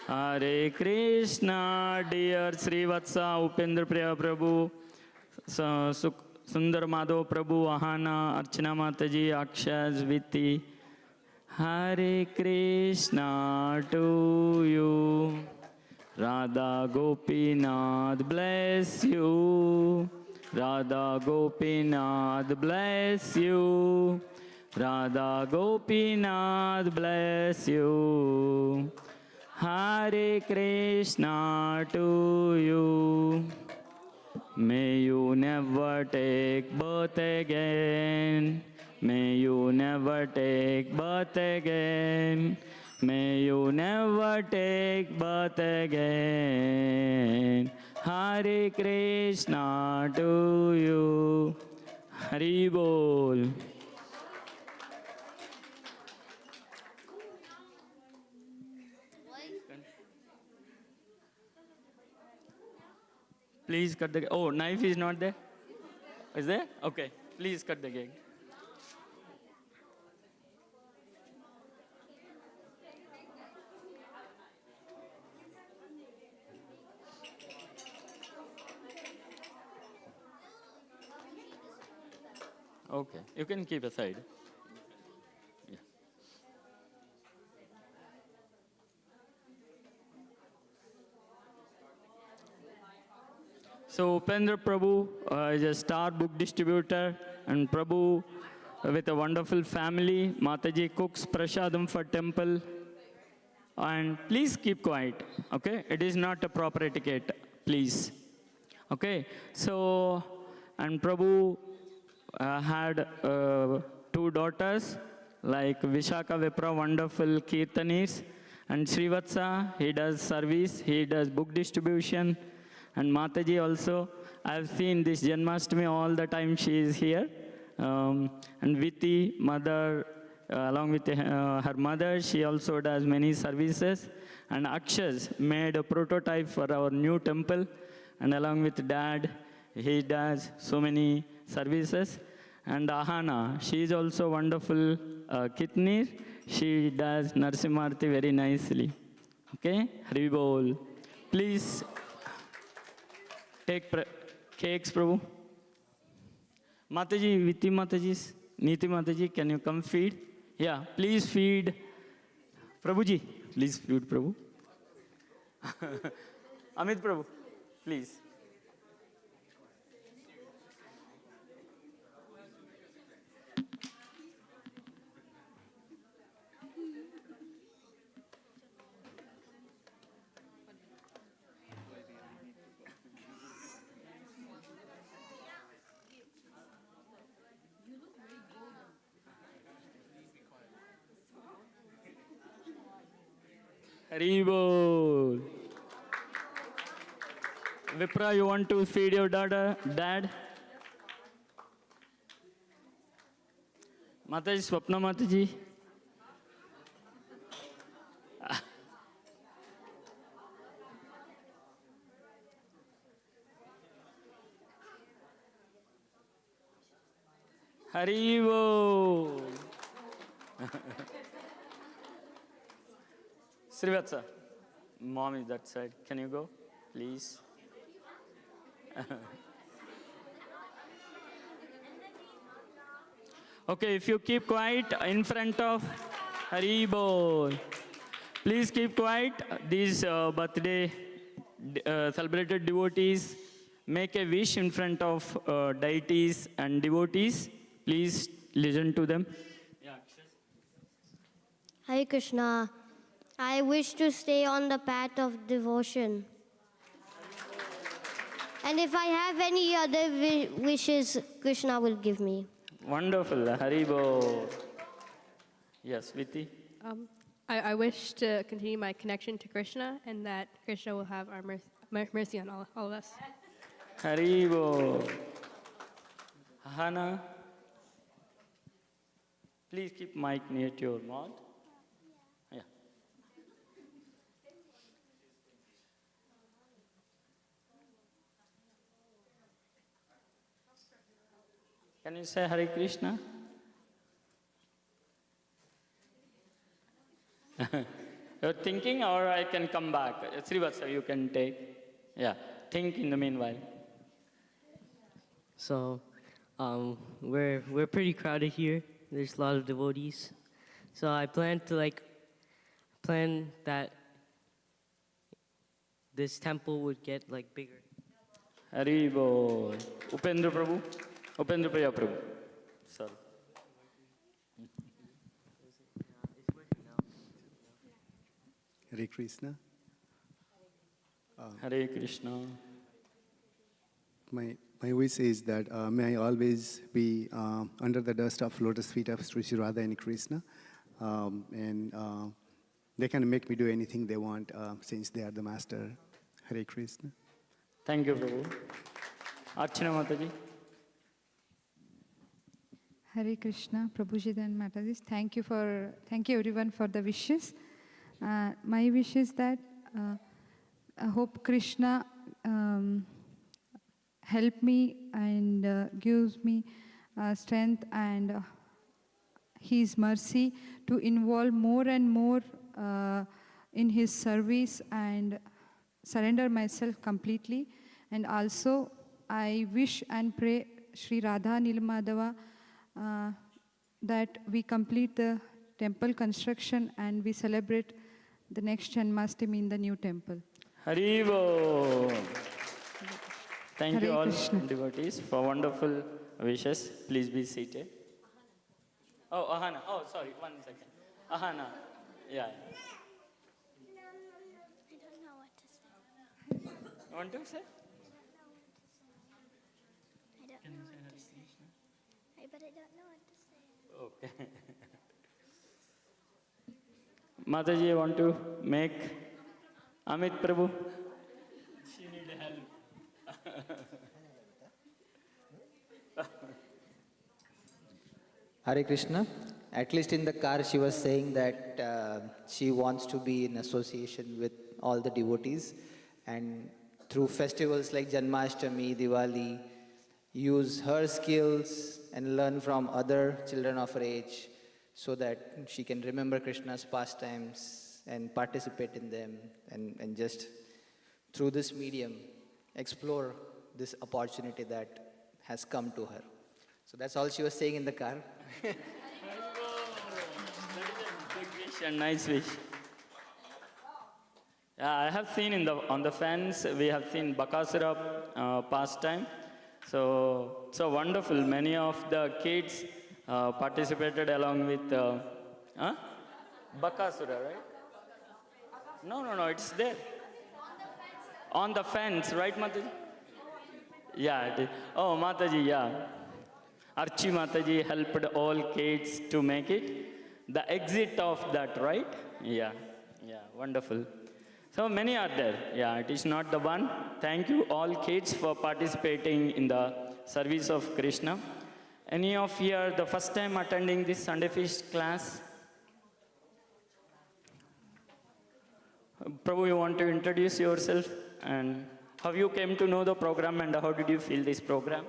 Hare Krishna, dear Srivatsa, Upendra Priya Prabhu, Sundar Madhav Prabhu, Ahana, Archana Mataji, Akshas, Vitti. Hare Krishna to you, Radha Gopinath bless you, Radha Gopinath bless you, Radha Gopinath bless you. Hare Krishna to you. May you never take birth again. May you never take birth again. May you never take birth again. Hare Krishna to you. Hari Bol. Please cut the cake. Oh, knife is not there? Is there? Okay. Please cut the cake. Okay, you can keep aside. Yeah. So Upendra Prabhu is a star book distributor, and Prabhu with a wonderful family. Mataji cooks prasadam for temple. And please keep quiet, okay? It is not a proper etiquette, please. Okay, so, and Prabhu had two daughters, like Vishaka Vipra, wonderful Kirtanis, and Srivatsa, he does service, he does book distribution, and Mataji also. I've seen this Janmashtami all the time she is here. And Viti, mother, along with her mother, she also does many services. And Akshas made a prototype for our new temple. And along with dad, he does so many services. And Ahana, she is also wonderful Kitnir. She does Narsimarti very nicely. Okay, Hari Bol. Please take cakes, Prabhu. Mataji, Viti Mataji, Niti Mataji, can you come feed? Yeah, please feed. Prabhuji, please feed Prabhu. Amit Prabhu, please. Hari Bol. Vipra, you want to feed your daughter, dad? Mataji, Swapna Mataji. Hari Bol. Srivatsa, mom is that side. Can you go, please? Okay, if you keep quiet in front of Hari Bol. Please keep quiet. These birthday celebrated devotees make a wish in front of deities and devotees. Please listen to them. Hare Krishna. I wish to stay on the path of devotion. And if I have any other wishes, Krishna will give me. Wonderful. Haribo. Yes, Viti. I wish to continue my connection to Krishna and that Krishna will have our mercy on all of us. Haribo. Hana. Please keep mic near to your mouth. Yeah. Can you say Hare Krishna? You're thinking, or I can come back? Srivatsa, you can take. Yeah, think in the meanwhile. So, we're pretty crowded here. There's a lot of devotees. So I plan that this temple would get bigger. Haribo. Upendra Prabhu. Upendra Priya Prabhu. Sorry. Hare Krishna. Hare Krishna. My wish is that may I always be under the dust of lotus feet of Sri Radha and Krishna, and they can make me do anything they want since they are the master. Hare Krishna. Thank you, Prabhu. Archana Mataji. Hare Krishna, Prabhuji and Mataji. Thank you everyone for the wishes. My wish is that I hope Krishna help me and gives me strength and His mercy to involve more and more in His service and surrender myself completely. And also, I wish and pray Sri Radha Nilmadava that we complete the temple construction and we celebrate the next Janmashtami in the new temple. Haribo. Thank you Hare all Krishna. devotees for wonderful wishes. Please be seated. Oh, Ahana. Oh, sorry. 1 second. Ahana. Yeah. I don't know what to say. You want to say? I don't know what to say. But I don't know what to say. Okay. Mataji, you want to make Amit Prabhu? She need help. Hare Krishna. At least in the car, she was saying that she wants to be in association with all the devotees, and through festivals like Janmashtami, Diwali, use her skills and learn from other children of her age so that she can remember Krishna's pastimes and participate in them, and just through this medium explore this opportunity that has come to her. So that's all she was saying in the car. Big wish and nice wish. Yeah, I have seen on the fence, we have seen Bakasura pastime. So wonderful. Many of the kids participated along with Bakasura, right? No, it's there. On the fence, right, Mataji? Yeah, it is. Oh, Mataji, yeah. Archi Mataji helped all kids to make it. The exit of that, right? Yeah, wonderful. So many are there. Yeah, it is not the one. Thank you all kids for participating in the service of Krishna. Any of you are the first time attending this Sunday Feast class? Prabhu, you want to introduce yourself and how you came to know the program and how did you feel this program?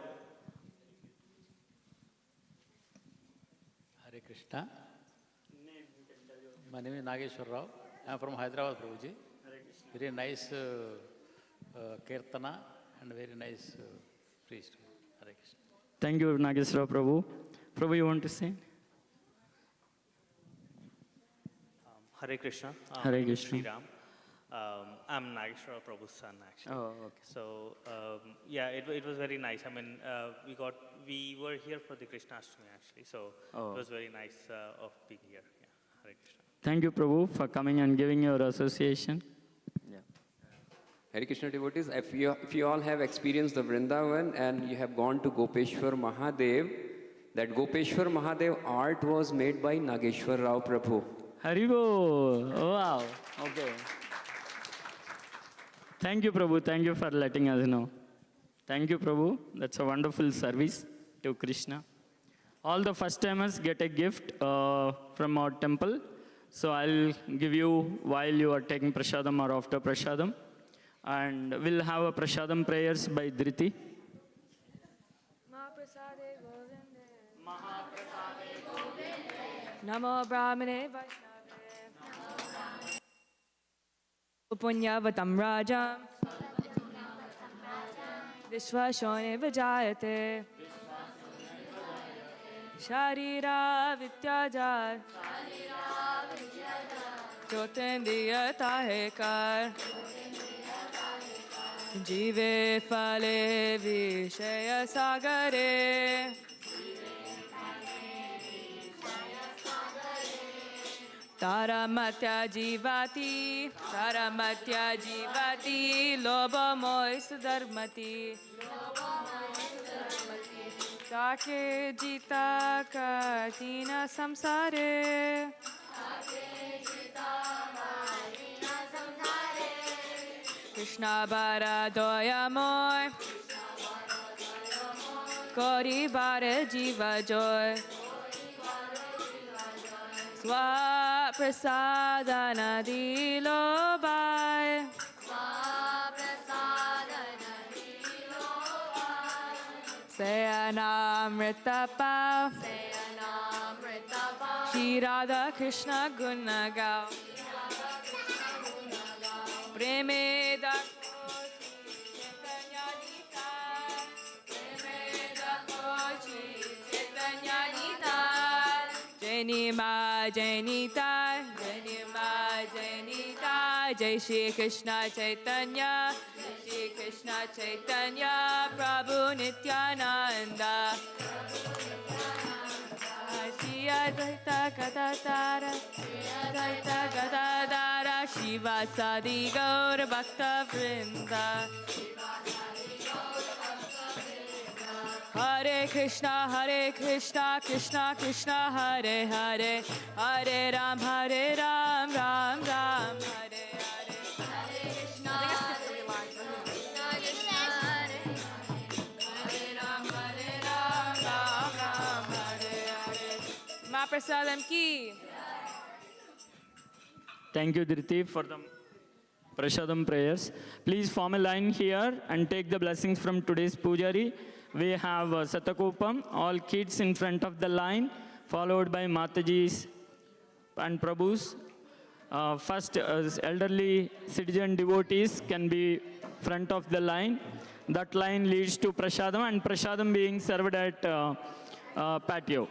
Hare Krishna. My name is Nageshwar Rao. I am from Hyderabad, Prabhuji. Very nice Kirtana and very nice priest. Hare Krishna. Thank you, Nageshwara Prabhu. Prabhu, you want to say? Hare Krishna. Hare Krishna. Sri Ram. I'm Nageshwara Prabhu's son, actually. Oh, okay. So, it was very nice. I mean, we were here for the Krishna Ashtami, actually. So, it was very nice of being here. Yeah. Hare Krishna. Thank you, Prabhu, for coming and giving your association. Hare Krishna devotees, if you all have experienced the Vrindavan and you have gone to Gopeshwar Mahadev, that Gopeshwar Mahadev art was made by Nageshwar Rao Prabhu. Haribo! Oh, wow. Okay. Thank you, Prabhu. Thank you for letting us know. Thank you, Prabhu. That's a wonderful service to Krishna. All the first timers get a gift from our temple. So I'll give you while you are taking prasadam or after prasadam. And we'll have a prasadam prayers by Dhriti. Namo Brahmane Vaishnave Punyavatam Rajam Vishwashone Vijayate Sharira Vityajar Jyotindiya Tahekar Jive Phale Vishaya Sagare Taramatya Jivati Loba Mois Dharmati Take Jita Katina Samsare Krishna Bara Doya Moy Kori Bara Jiva Joy Swa Prasadana Dilo Bai Sayanamrita Pao Shri Radha Krishna Gunagao Preme Chaitanya Janima Janita, Janima Janita, Jai Shri Krishna Chaitanya, Jai Shri Krishna Chaitanya, Prabhu Nityananda. Shri Advaita Gadadara, Shri Advaita Gadadara, Shiva Sadi Gaur Bhakta Vrinda. Hare Krishna, Krishna Krishna, Hare Hare, Hare Ram, Ram Ram, Hare Hare. Hare Krishna, Krishna, Hare Ram, Ram Ram, Hare Hare. Mahaprasadam ki. Thank you, Dhriti, for the Prashadam prayers. Please form a line here and take the blessings from today's Pujari. We have Satakopam, all kids in front of the line, followed by Matajis and Prabhus. First, elderly citizen devotees can be front of the line. That line leads to Prashadam, and Prashadam being served at patio.